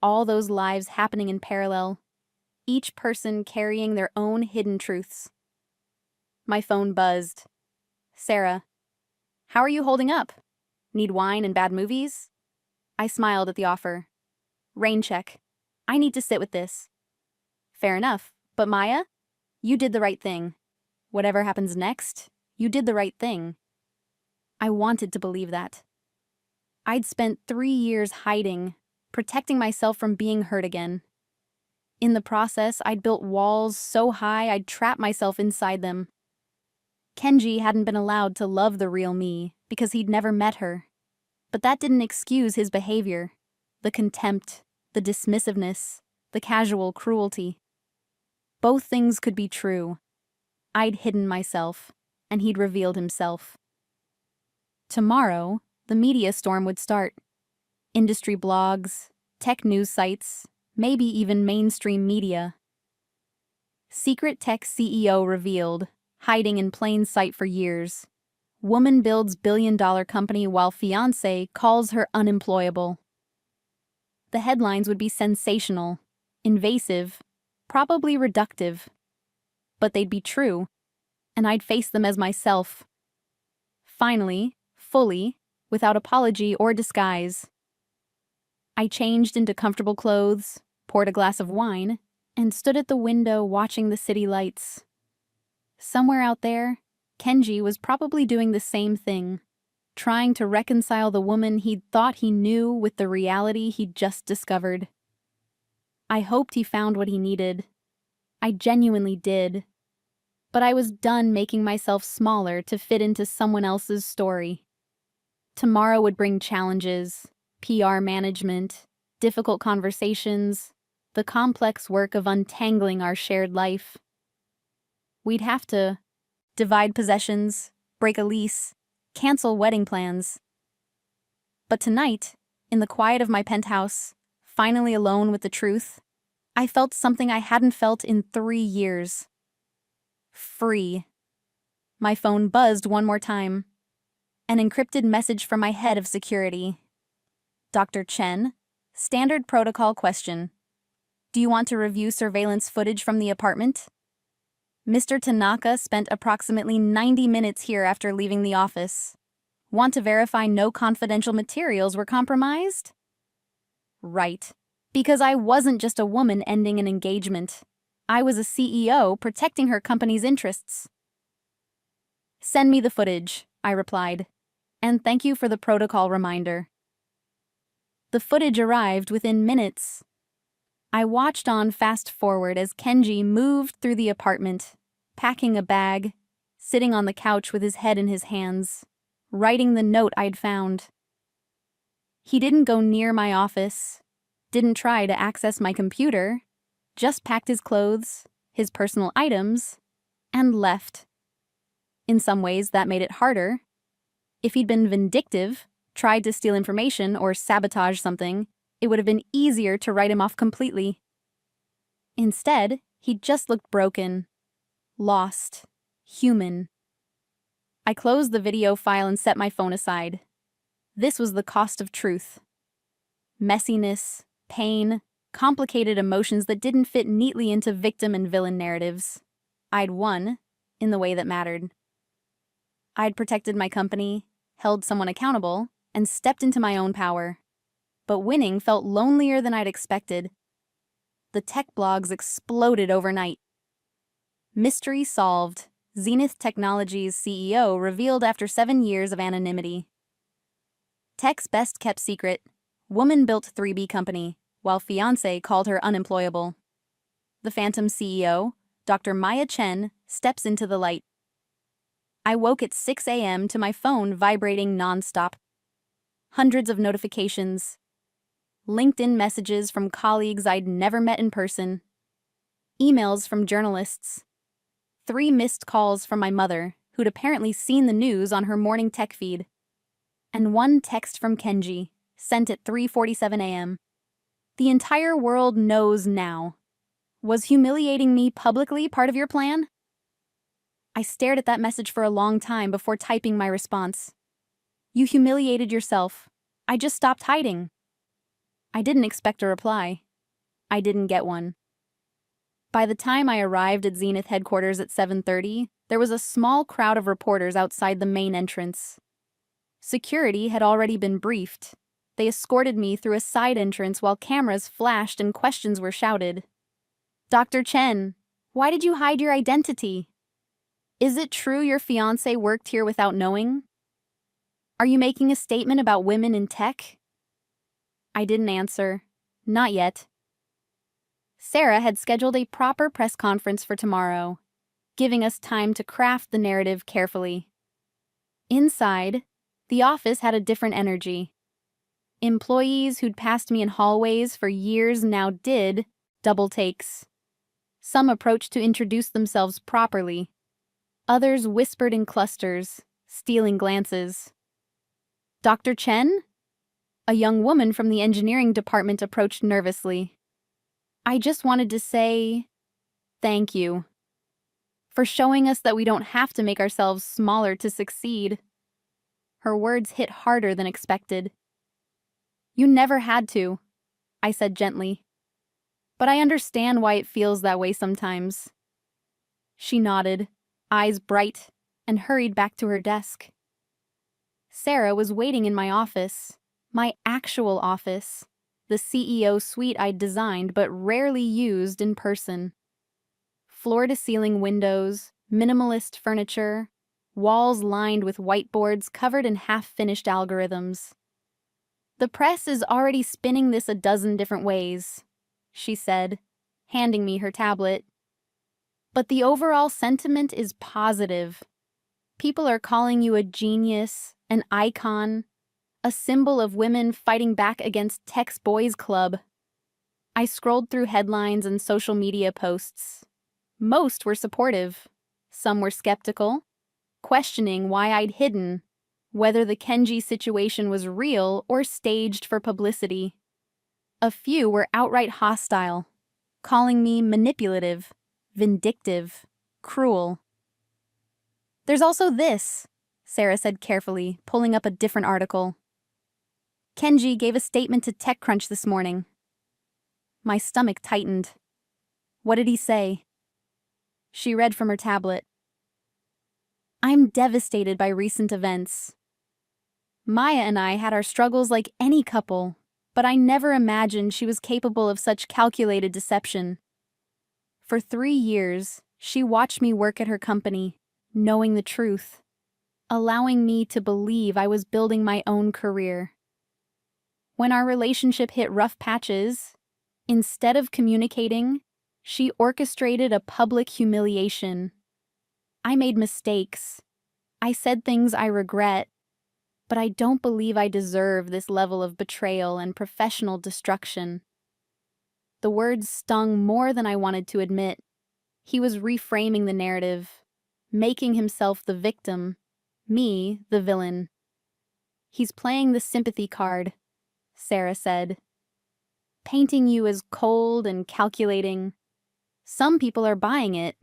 All those lives happening in parallel. Each person carrying their own hidden truths. My phone buzzed. "Sarah, how are you holding up? Need wine and bad movies?" I smiled at the offer. "Rain check. I need to sit with this." "Fair enough, but Maya, you did the right thing. Whatever happens next, you did the right thing." I wanted to believe that. I'd spent 3 years hiding, protecting myself from being hurt again. In the process, I'd built walls so high I'd trap myself inside them. Kenji hadn't been allowed to love the real me because he'd never met her. But that didn't excuse his behavior. The contempt, the dismissiveness, the casual cruelty. Both things could be true. I'd hidden myself, and he'd revealed himself. Tomorrow, the media storm would start. Industry blogs, tech news sites, maybe even mainstream media. Secret tech CEO revealed, hiding in plain sight for years. Woman builds billion-dollar company while fiancé calls her unemployable. The headlines would be sensational, invasive, probably reductive. But they'd be true, and I'd face them as myself. Finally, fully, without apology or disguise. I changed into comfortable clothes, poured a glass of wine, and stood at the window watching the city lights. Somewhere out there, Kenji was probably doing the same thing, trying to reconcile the woman he'd thought he knew with the reality he'd just discovered. I hoped he found what he needed. I genuinely did. But I was done making myself smaller to fit into someone else's story. Tomorrow would bring challenges, PR management, difficult conversations, the complex work of untangling our shared life. We'd have to divide possessions, break a lease, cancel wedding plans. But tonight, in the quiet of my penthouse, finally alone with the truth, I felt something I hadn't felt in 3 years. Free. My phone buzzed one more time. An encrypted message from my head of security. Dr. Chen, standard protocol question. Do you want to review surveillance footage from the apartment? Mr. Tanaka spent approximately 90 minutes here after leaving the office. Want to verify no confidential materials were compromised? Right. Because I wasn't just a woman ending an engagement. I was a CEO protecting her company's interests. Send me the footage, I replied. And thank you for the protocol reminder. The footage arrived within minutes. I watched on fast forward as Kenji moved through the apartment, packing a bag, sitting on the couch with his head in his hands, writing the note I'd found. He didn't go near my office, didn't try to access my computer, just packed his clothes, his personal items, and left. In some ways, that made it harder. If he'd been vindictive, tried to steal information or sabotage something, it would have been easier to write him off completely. Instead, he just looked broken, lost, human. I closed the video file and set my phone aside. This was the cost of truth. Messiness, pain, complicated emotions that didn't fit neatly into victim and villain narratives. I'd won, in the way that mattered. I'd protected my company, held someone accountable, and stepped into my own power. But winning felt lonelier than I'd expected. The tech blogs exploded overnight. Mystery solved. Zenith Technologies CEO revealed after 7 years of anonymity. Tech's best kept secret. Woman built 3B company, while Fiancé called her unemployable. The Phantom CEO, Dr. Maya Chen, steps into the light. I woke at 6 a.m. to my phone vibrating nonstop. Hundreds of notifications. LinkedIn messages from colleagues I'd never met in person. Emails from journalists. 3 missed calls from my mother, who'd apparently seen the news on her morning tech feed. And 1 text from Kenji, sent at 3:47 a.m. The entire world knows now. Was humiliating me publicly part of your plan? I stared at that message for a long time before typing my response. You humiliated yourself. I just stopped hiding. I didn't expect a reply. I didn't get one. By the time I arrived at Zenith headquarters at 7:30, there was a small crowd of reporters outside the main entrance. Security had already been briefed. They escorted me through a side entrance while cameras flashed and questions were shouted. Dr. Chen, why did you hide your identity? Is it true your fiancé worked here without knowing? Are you making a statement about women in tech? I didn't answer. Not yet. Sarah had scheduled a proper press conference for tomorrow, giving us time to craft the narrative carefully. Inside, the office had a different energy. Employees who'd passed me in hallways for years now did double takes. Some approached to introduce themselves properly. Others whispered in clusters, stealing glances. Dr. Chen? A young woman from the engineering department approached nervously. I just wanted to say thank you for showing us that we don't have to make ourselves smaller to succeed. Her words hit harder than expected. You never had to, I said gently. But I understand why it feels that way sometimes. She nodded, eyes bright, and hurried back to her desk. Sarah was waiting in my office, my actual office, the CEO suite I'd designed but rarely used in person. Floor-to-ceiling windows, minimalist furniture, walls lined with whiteboards covered in half-finished algorithms. The press is already spinning this a dozen different ways, she said, handing me her tablet. But the overall sentiment is positive. People are calling you a genius, an icon, a symbol of women fighting back against tech's boys club. I scrolled through headlines and social media posts. Most were supportive. Some were skeptical, questioning why I'd hidden, whether the Kenji situation was real or staged for publicity. A few were outright hostile, calling me manipulative, vindictive, cruel. "There's also this," Sarah said carefully, pulling up a different article. "Kenji gave a statement to TechCrunch this morning." My stomach tightened. "What did he say?" She read from her tablet. "I'm devastated by recent events. Maya and I had our struggles like any couple, but I never imagined she was capable of such calculated deception. For 3 years, she watched me work at her company, knowing the truth, allowing me to believe I was building my own career. When our relationship hit rough patches, instead of communicating, she orchestrated a public humiliation. I made mistakes. I said things I regret, but I don't believe I deserve this level of betrayal and professional destruction." The words stung more than I wanted to admit. He was reframing the narrative, making himself the victim, me the villain. "He's playing the sympathy card," Sarah said, "painting you as cold and calculating. Some people are buying it.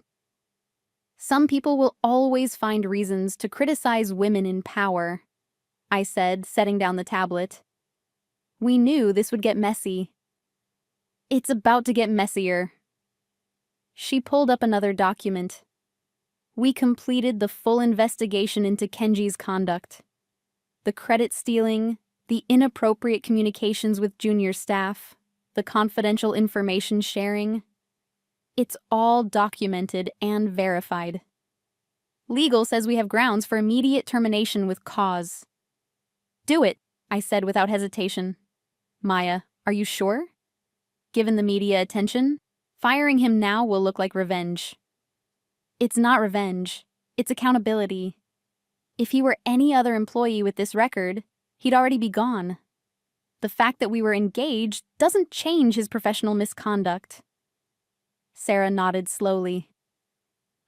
Some people will always find reasons to criticize women in power," I said, setting down the tablet. "We knew this would get messy." "It's about to get messier." She pulled up another document. "We completed the full investigation into Kenji's conduct. The credit stealing, the inappropriate communications with junior staff, the confidential information sharing. It's all documented and verified. Legal says we have grounds for immediate termination with cause." "Do it," I said without hesitation. "Maya, are you sure? Given the media attention, firing him now will look like revenge." "It's not revenge. It's accountability. If he were any other employee with this record, he'd already be gone. The fact that we were engaged doesn't change his professional misconduct." Sarah nodded slowly.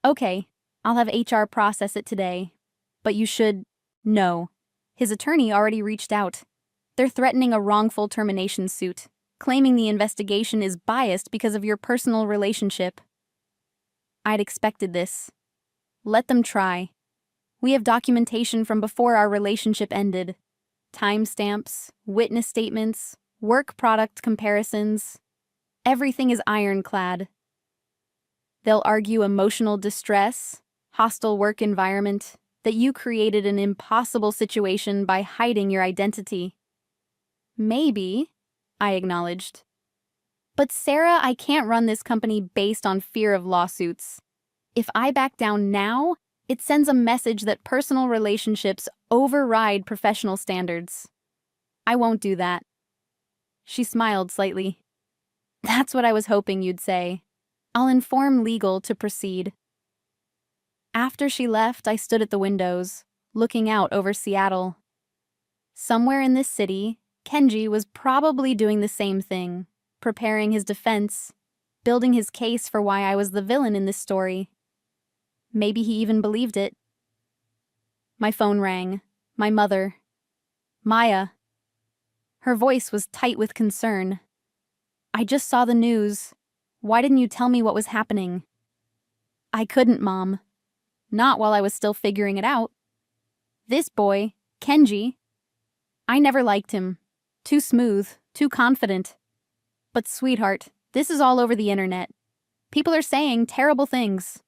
"Okay, I'll have HR process it today. But you should know. His attorney already reached out. They're threatening a wrongful termination suit, claiming the investigation is biased because of your personal relationship." I'd expected this. Let them try. We have documentation from before our relationship ended. Timestamps, witness statements, work product comparisons. Everything is ironclad. They'll argue emotional distress, hostile work environment, that you created an impossible situation by hiding your identity. Maybe, I acknowledged. But Sarah, I can't run this company based on fear of lawsuits. If I back down now, it sends a message that personal relationships override professional standards. I won't do that. She smiled slightly. "That's what I was hoping you'd say. I'll inform legal to proceed." After she left, I stood at the windows, looking out over Seattle. Somewhere in this city, Kenji was probably doing the same thing, preparing his defense, building his case for why I was the villain in this story. Maybe he even believed it. My phone rang. My mother. "Maya." Her voice was tight with concern. "I just saw the news. Why didn't you tell me what was happening?" "I couldn't, Mom. Not while I was still figuring it out. This boy, Kenji, I never liked him. Too smooth, too confident. But sweetheart, this is all over the internet. People are saying terrible things."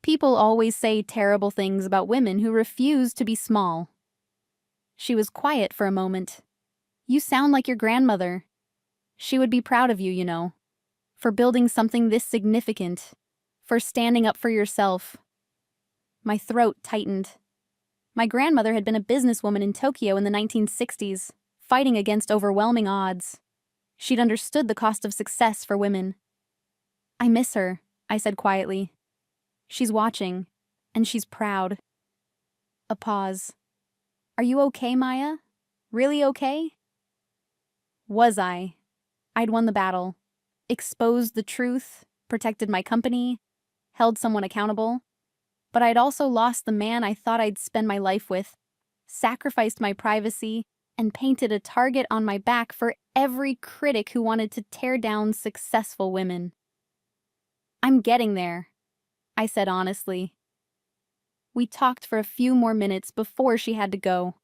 "People always say terrible things about women who refuse to be small." She was quiet for a moment. "You sound like your grandmother. She would be proud of you, you know, for building something this significant, for standing up for yourself." My throat tightened. My grandmother had been a businesswoman in Tokyo in the 1960s, fighting against overwhelming odds. She'd understood the cost of success for women. "I miss her," I said quietly. "She's watching, and she's proud." A pause. "Are you okay, Maya? Really okay?" Was I? I'd won the battle, exposed the truth, protected my company, held someone accountable. But I'd also lost the man I thought I'd spend my life with, sacrificed my privacy, and painted a target on my back for every critic who wanted to tear down successful women. I'm getting there, I said honestly. We talked for a few more minutes before she had to go.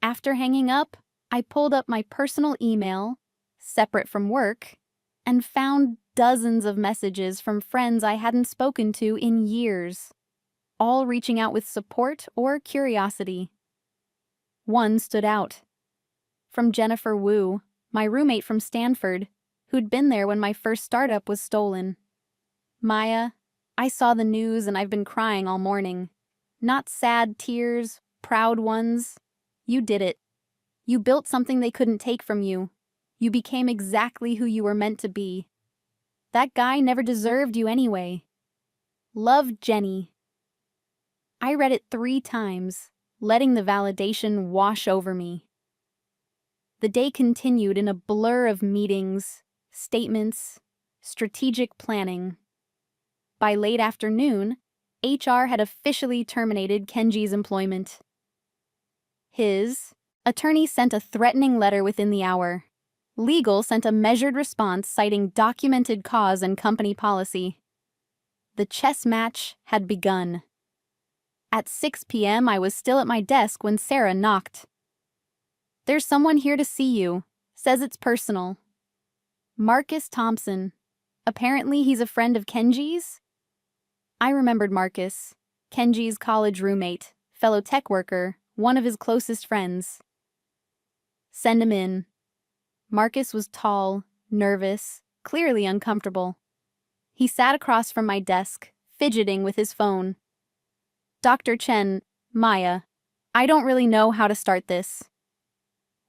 After hanging up, I pulled up my personal email, separate from work, and found dozens of messages from friends I hadn't spoken to in years, all reaching out with support or curiosity. One stood out. From Jennifer Wu, my roommate from Stanford, who'd been there when my first startup was stolen. Maya, I saw the news and I've been crying all morning. Not sad tears, proud ones. You did it. You built something they couldn't take from you. You became exactly who you were meant to be. That guy never deserved you anyway. Love, Jenny. I read it 3 times, letting the validation wash over me. The day continued in a blur of meetings, statements, strategic planning. By late afternoon, HR had officially terminated Kenji's employment. His attorney sent a threatening letter within the hour. Legal sent a measured response citing documented cause and company policy. The chess match had begun. At 6 p.m., I was still at my desk when Sarah knocked. "There's someone here to see you. Says it's personal." Marcus Thompson. Apparently he's a friend of Kenji's? I remembered Marcus, Kenji's college roommate, fellow tech worker, one of his closest friends. "Send him in." Marcus was tall, nervous, clearly uncomfortable. He sat across from my desk, fidgeting with his phone. "Dr. Chen, Maya, I don't really know how to start this."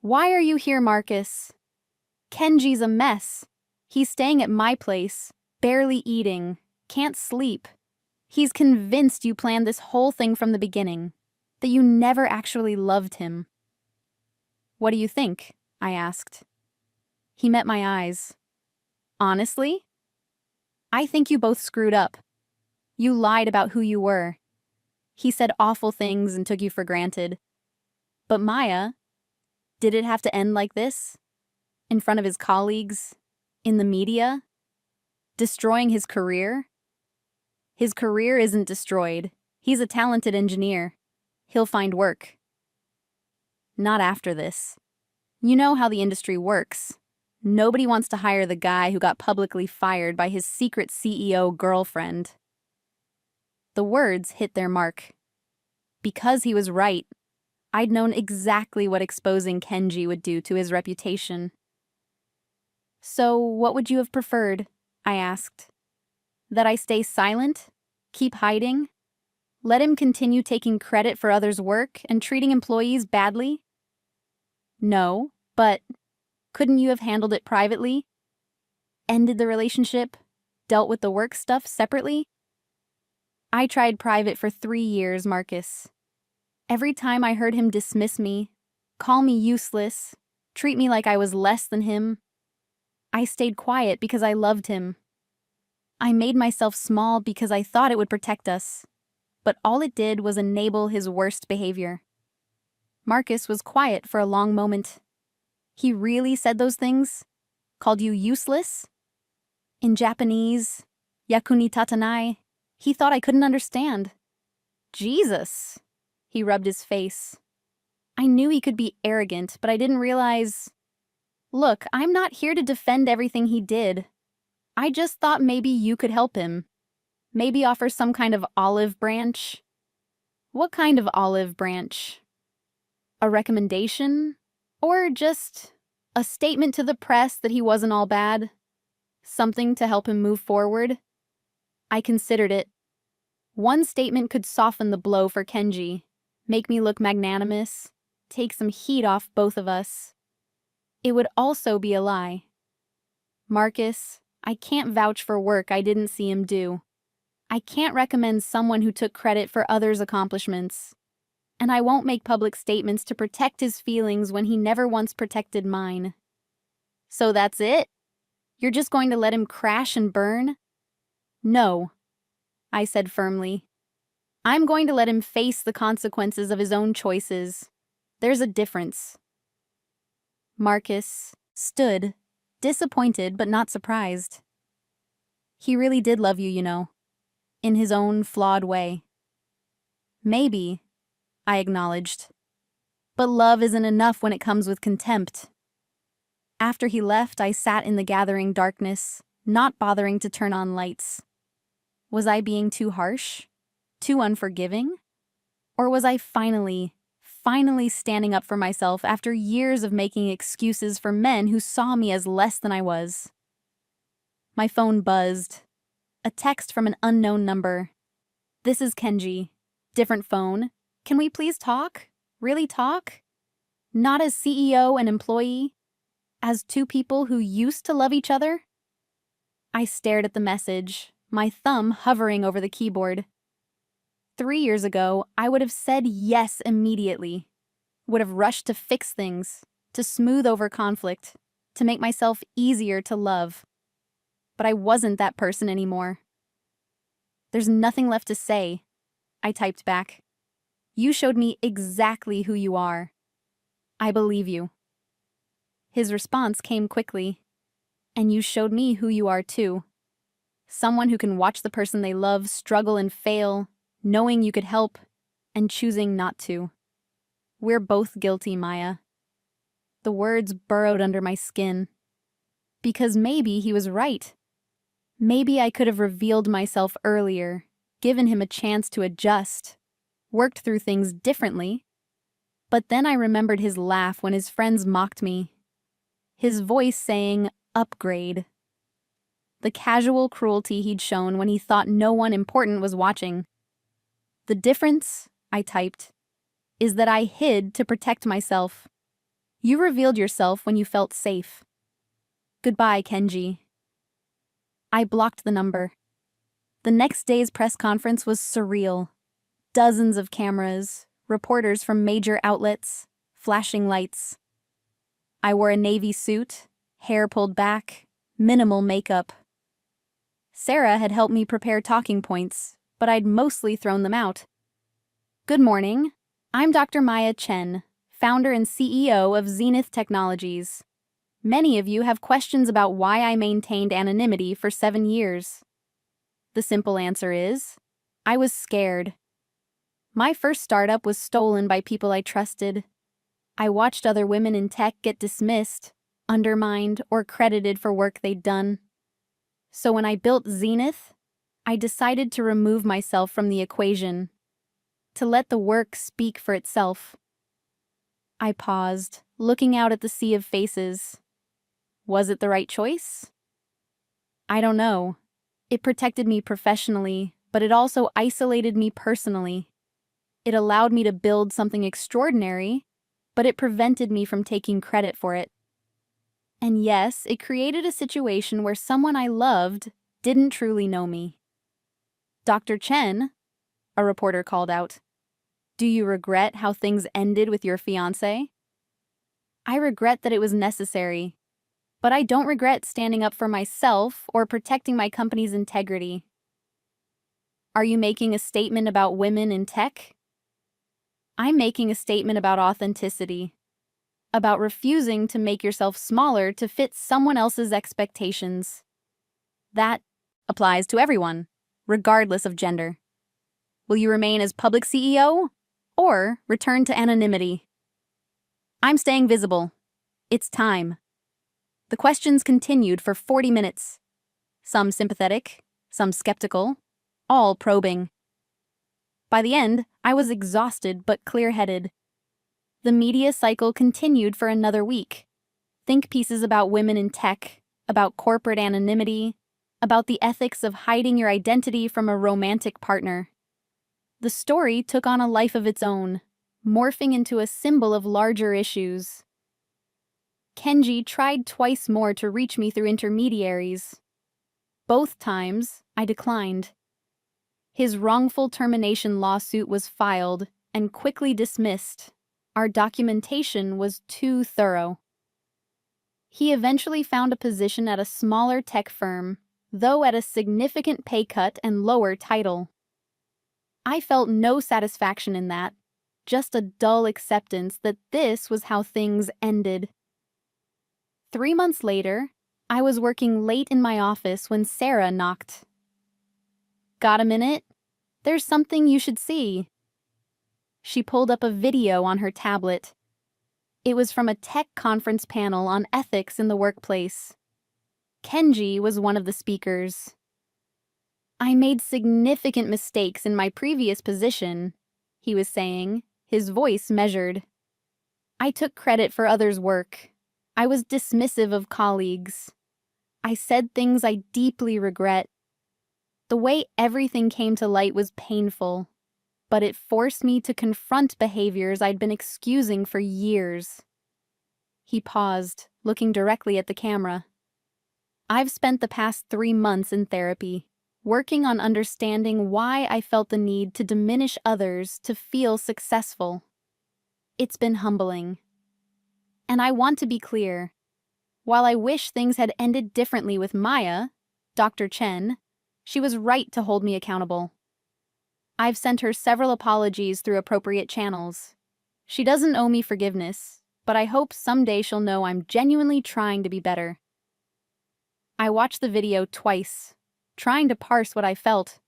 "Why are you here, Marcus?" "Kenji's a mess. He's staying at my place, barely eating, can't sleep. He's convinced you planned this whole thing from the beginning, that you never actually loved him." "What do you think?" I asked. He met my eyes. "Honestly? I think you both screwed up. You lied about who you were. He said awful things and took you for granted. But Maya, did it have to end like this? In front of his colleagues? In the media? Destroying his career?" "His career isn't destroyed. He's a talented engineer. He'll find work." "Not after this. You know how the industry works. Nobody wants to hire the guy who got publicly fired by his secret CEO girlfriend." The words hit their mark. Because he was right, I'd known exactly what exposing Kenji would do to his reputation. "So what would you have preferred?" I asked. "That I stay silent? Keep hiding? Let him continue taking credit for others' work and treating employees badly?" "No, but couldn't you have handled it privately? Ended the relationship? Dealt with the work stuff separately?" "I tried private for 3 years, Marcus. Every time I heard him dismiss me, call me useless, treat me like I was less than him, I stayed quiet because I loved him. I made myself small because I thought it would protect us, but all it did was enable his worst behavior." Marcus was quiet for a long moment. "He really said those things? Called you useless? In Japanese, yakuni tatanai, he thought I couldn't understand." "Jesus!" He rubbed his face. I knew he could be arrogant, but I didn't realize... "Look, I'm not here to defend everything he did. I just thought maybe you could help him. Maybe offer some kind of olive branch." "What kind of olive branch? A recommendation? Or just a statement to the press that he wasn't all bad? Something to help him move forward?" I considered it. One statement could soften the blow for Kenji, make me look magnanimous, take some heat off both of us. It would also be a lie. "Marcus, I can't vouch for work I didn't see him do. I can't recommend someone who took credit for others' accomplishments. And I won't make public statements to protect his feelings when he never once protected mine." "So that's it? You're just going to let him crash and burn?" "No," I said firmly. I'm going to let him face the consequences of his own choices. There's a difference. Marcus stood, disappointed but not surprised. He really did love you, in his own flawed way. Maybe, I acknowledged. But love isn't enough when it comes with contempt. After he left, I sat in the gathering darkness, not bothering to turn on lights. Was I being too harsh? Too unforgiving? Or was I finally standing up for myself after years of making excuses for men who saw me as less than I was? My phone buzzed. A text from an unknown number. "This is Kenji. Different phone. Can we please talk? Really talk? Not as CEO and employee, as two people who used to love each other?" I stared at the message, my thumb hovering over the keyboard. 3 years ago, I would have said yes immediately. Would have rushed to fix things, to smooth over conflict, to make myself easier to love. But I wasn't that person anymore. "There's nothing left to say," I typed back. "You showed me exactly who you are. I believe you." His response came quickly. "And you showed me who you are too. Someone who can watch the person they love struggle and fail, knowing you could help, and choosing not to. We're both guilty, Maya." The words burrowed under my skin. Because maybe he was right. Maybe I could have revealed myself earlier, given him a chance to adjust, worked through things differently. But then I remembered his laugh when his friends mocked me. His voice saying, "Upgrade." The casual cruelty he'd shown when he thought no one important was watching. "The difference," I typed, "is that I hid to protect myself. You revealed yourself when you felt safe. Goodbye, Kenji." I blocked the number. The next day's press conference was surreal. Dozens of cameras, reporters from major outlets, flashing lights. I wore a navy suit, hair pulled back, minimal makeup. Sarah had helped me prepare talking points, but I'd mostly thrown them out. "Good morning. I'm Dr. Maya Chen, founder and CEO of Zenith Technologies. Many of you have questions about why I maintained anonymity for 7 years. The simple answer is, I was scared. My first startup was stolen by people I trusted. I watched other women in tech get dismissed, undermined, or credited for work they'd done. So when I built Zenith, I decided to remove myself from the equation, to let the work speak for itself." I paused, looking out at the sea of faces. Was it the right choice? I don't know. It protected me professionally, but it also isolated me personally. It allowed me to build something extraordinary, but it prevented me from taking credit for it. And yes, it created a situation where someone I loved didn't truly know me. "Dr. Chen," a reporter called out, "do you regret how things ended with your fiancé?" I regret that it was necessary, but I don't regret standing up for myself or protecting my company's integrity. "Are you making a statement about women in tech?" I'm making a statement about authenticity, about refusing to make yourself smaller to fit someone else's expectations. That applies to everyone, regardless of gender. Will you remain as public CEO or return to anonymity? I'm staying visible. It's time. The questions continued for 40 minutes. Some sympathetic, some skeptical, all probing. By the end, I was exhausted but clear-headed. The media cycle continued for another week. Think pieces about women in tech, about corporate anonymity, about the ethics of hiding your identity from a romantic partner. The story took on a life of its own, morphing into a symbol of larger issues. Kenji tried twice more to reach me through intermediaries. Both times, I declined. His wrongful termination lawsuit was filed and quickly dismissed. Our documentation was too thorough. He eventually found a position at a smaller tech firm, though at a significant pay cut and lower title. I felt no satisfaction in that, just a dull acceptance that this was how things ended. 3 months later, I was working late in my office when Sarah knocked. "Got a minute? There's something you should see." She pulled up a video on her tablet. It was from a tech conference panel on ethics in the workplace. Kenji was one of the speakers. "I made significant mistakes in my previous position," he was saying, his voice measured. "I took credit for others' work. I was dismissive of colleagues. I said things I deeply regret. The way everything came to light was painful, but it forced me to confront behaviors I'd been excusing for years." He paused, looking directly at the camera. "I've spent the past 3 months in therapy, working on understanding why I felt the need to diminish others to feel successful. It's been humbling. And I want to be clear. While I wish things had ended differently with Maya, Dr. Chen, she was right to hold me accountable. I've sent her several apologies through appropriate channels. She doesn't owe me forgiveness, but I hope someday she'll know I'm genuinely trying to be better." I watched the video twice, trying to parse what I felt.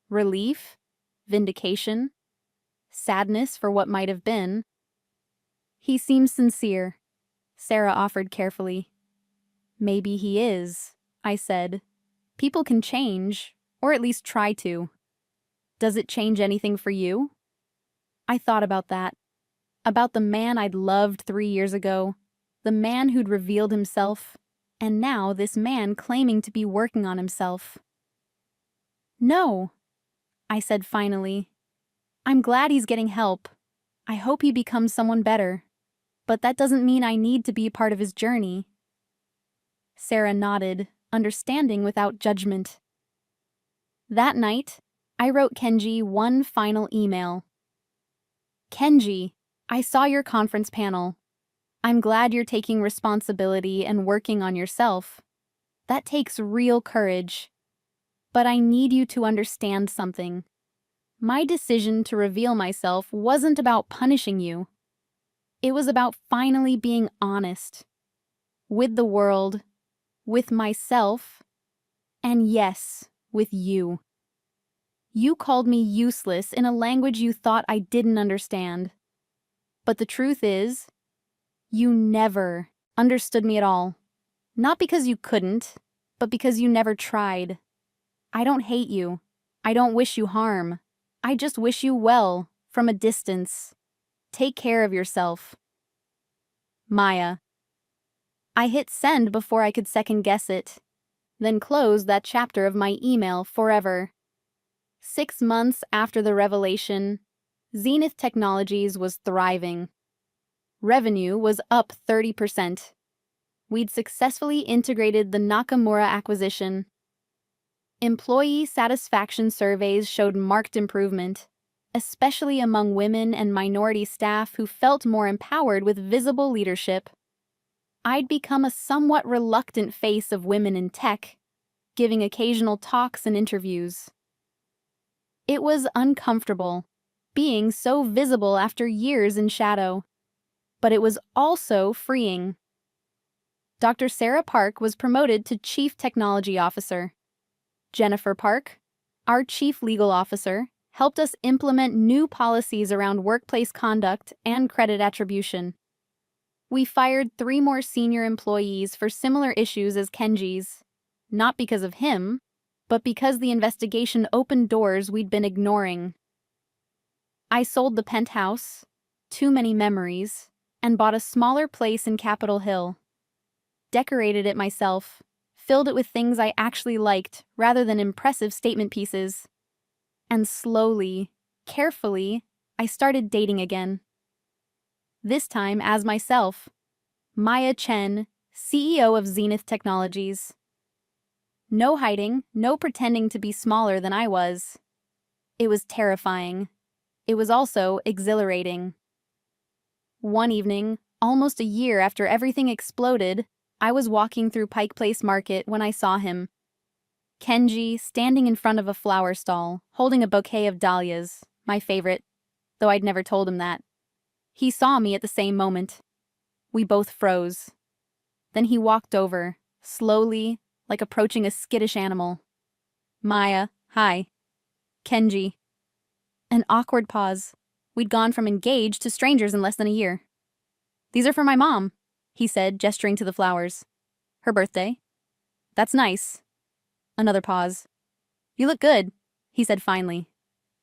Relief, vindication, sadness for what might have been. "He seems sincere," Sarah offered carefully. "Maybe he is," I said. "People can change, or at least try to. Does it change anything for you?" I thought about that. About the man I'd loved 3 years ago, the man who'd revealed himself, and now this man claiming to be working on himself. "No," I said finally. "I'm glad he's getting help. I hope he becomes someone better. But that doesn't mean I need to be part of his journey." Sarah nodded, understanding without judgment. That night, I wrote Kenji one final email. "Kenji, I saw your conference panel. I'm glad you're taking responsibility and working on yourself. That takes real courage. But I need you to understand something. My decision to reveal myself wasn't about punishing you. It was about finally being honest. With the world, with myself, and yes, with you. You called me useless in a language you thought I didn't understand. But the truth is, you never understood me at all. Not because you couldn't, but because you never tried. I don't hate you. I don't wish you harm. I just wish you well, from a distance. Take care of yourself. Maya." I hit send before I could second guess it, then closed that chapter of my email forever. 6 months after the revelation, Zenith Technologies was thriving. Revenue was up 30%. We'd successfully integrated the Nakamura acquisition. Employee satisfaction surveys showed marked improvement, especially among women and minority staff who felt more empowered with visible leadership. I'd become a somewhat reluctant face of women in tech, giving occasional talks and interviews. It was uncomfortable, being so visible after years in shadow. But it was also freeing. Dr. Sarah Park was promoted to Chief Technology Officer. Jennifer Park, our Chief Legal Officer, helped us implement new policies around workplace conduct and credit attribution. We fired 3 more senior employees for similar issues as Kenji's, not because of him, but because the investigation opened doors we'd been ignoring. I sold the penthouse, too many memories, and bought a smaller place in Capitol Hill. Decorated it myself, filled it with things I actually liked rather than impressive statement pieces. And slowly, carefully, I started dating again. This time as myself, Maya Chen, CEO of Zenith Technologies. No hiding, no pretending to be smaller than I was. It was terrifying. It was also exhilarating. One evening, almost a year after everything exploded, I was walking through Pike Place Market when I saw him. Kenji, standing in front of a flower stall, holding a bouquet of dahlias, my favorite, though I'd never told him that. He saw me at the same moment. We both froze. Then he walked over, slowly, like approaching a skittish animal. Maya, hi. Kenji. An awkward pause. We'd gone from engaged to strangers in less than a year. These are for my mom, he said, gesturing to the flowers. Her birthday. That's nice. Another pause. You look good, he said finally.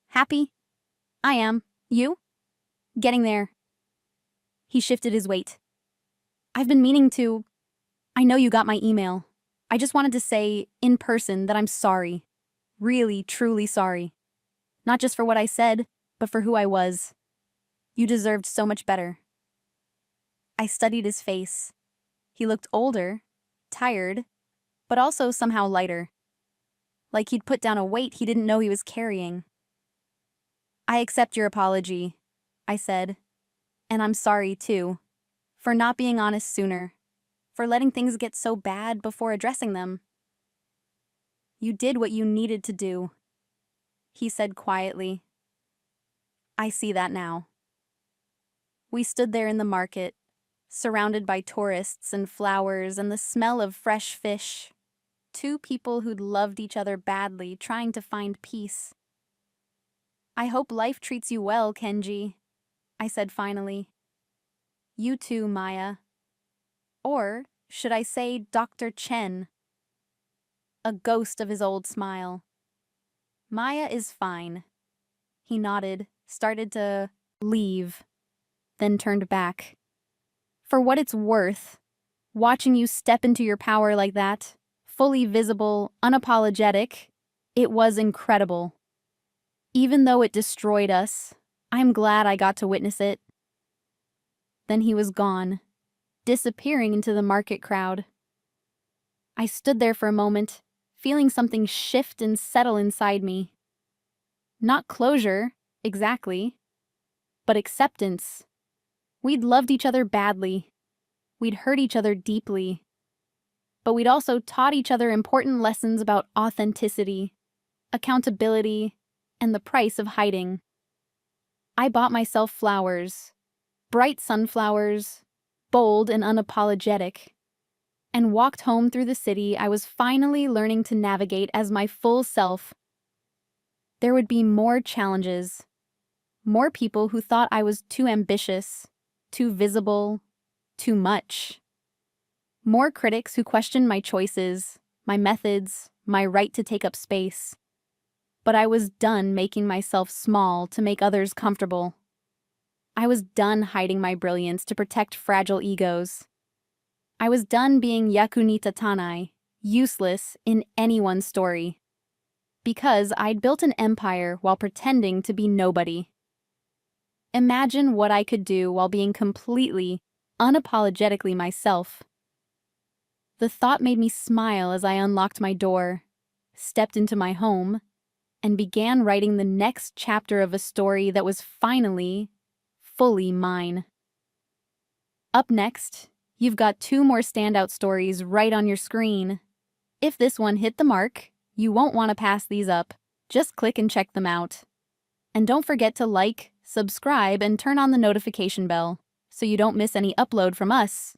Happy? I am. You? Getting there. He shifted his weight. I've been meaning to. I know you got my email. I just wanted to say, in person, that I'm sorry. Really, truly sorry. Not just for what I said, but for who I was. You deserved so much better. I studied his face. He looked older, tired, but also somehow lighter. Like he'd put down a weight he didn't know he was carrying. I accept your apology, I said. And I'm sorry, too. For not being honest sooner. For letting things get so bad before addressing them. You did what you needed to do, he said quietly. I see that now. We stood there in the market, surrounded by tourists and flowers and the smell of fresh fish. Two people who'd loved each other badly, trying to find peace. I hope life treats you well, Kenji, I said finally. You too, Maya. Or should I say Dr. Chen? A ghost of his old smile. Maya is fine. He nodded, started to leave, then turned back. For what it's worth, watching you step into your power like that, fully visible, unapologetic, it was incredible. Even though it destroyed us, I'm glad I got to witness it. Then he was gone, disappearing into the market crowd. I stood there for a moment, feeling something shift and settle inside me. Not closure, exactly, but acceptance. We'd loved each other badly. We'd hurt each other deeply. But we'd also taught each other important lessons about authenticity, accountability, and the price of hiding. I bought myself flowers, bright sunflowers, bold and unapologetic, and walked home through the city I was finally learning to navigate as my full self. There would be more challenges, more people who thought I was too ambitious, too visible, too much. More critics who questioned my choices, my methods, my right to take up space. But I was done making myself small to make others comfortable. I was done hiding my brilliance to protect fragile egos. I was done being yakunita tanai, useless in anyone's story. Because I'd built an empire while pretending to be nobody. Imagine what I could do while being completely, unapologetically myself. The thought made me smile as I unlocked my door, stepped into my home, and began writing the next chapter of a story that was finally, fully mine. Up next, you've got 2 more standout stories right on your screen. If this one hit the mark, you won't want to pass these up. Just click and check them out. And don't forget to like, subscribe, and turn on the notification bell so you don't miss any upload from us.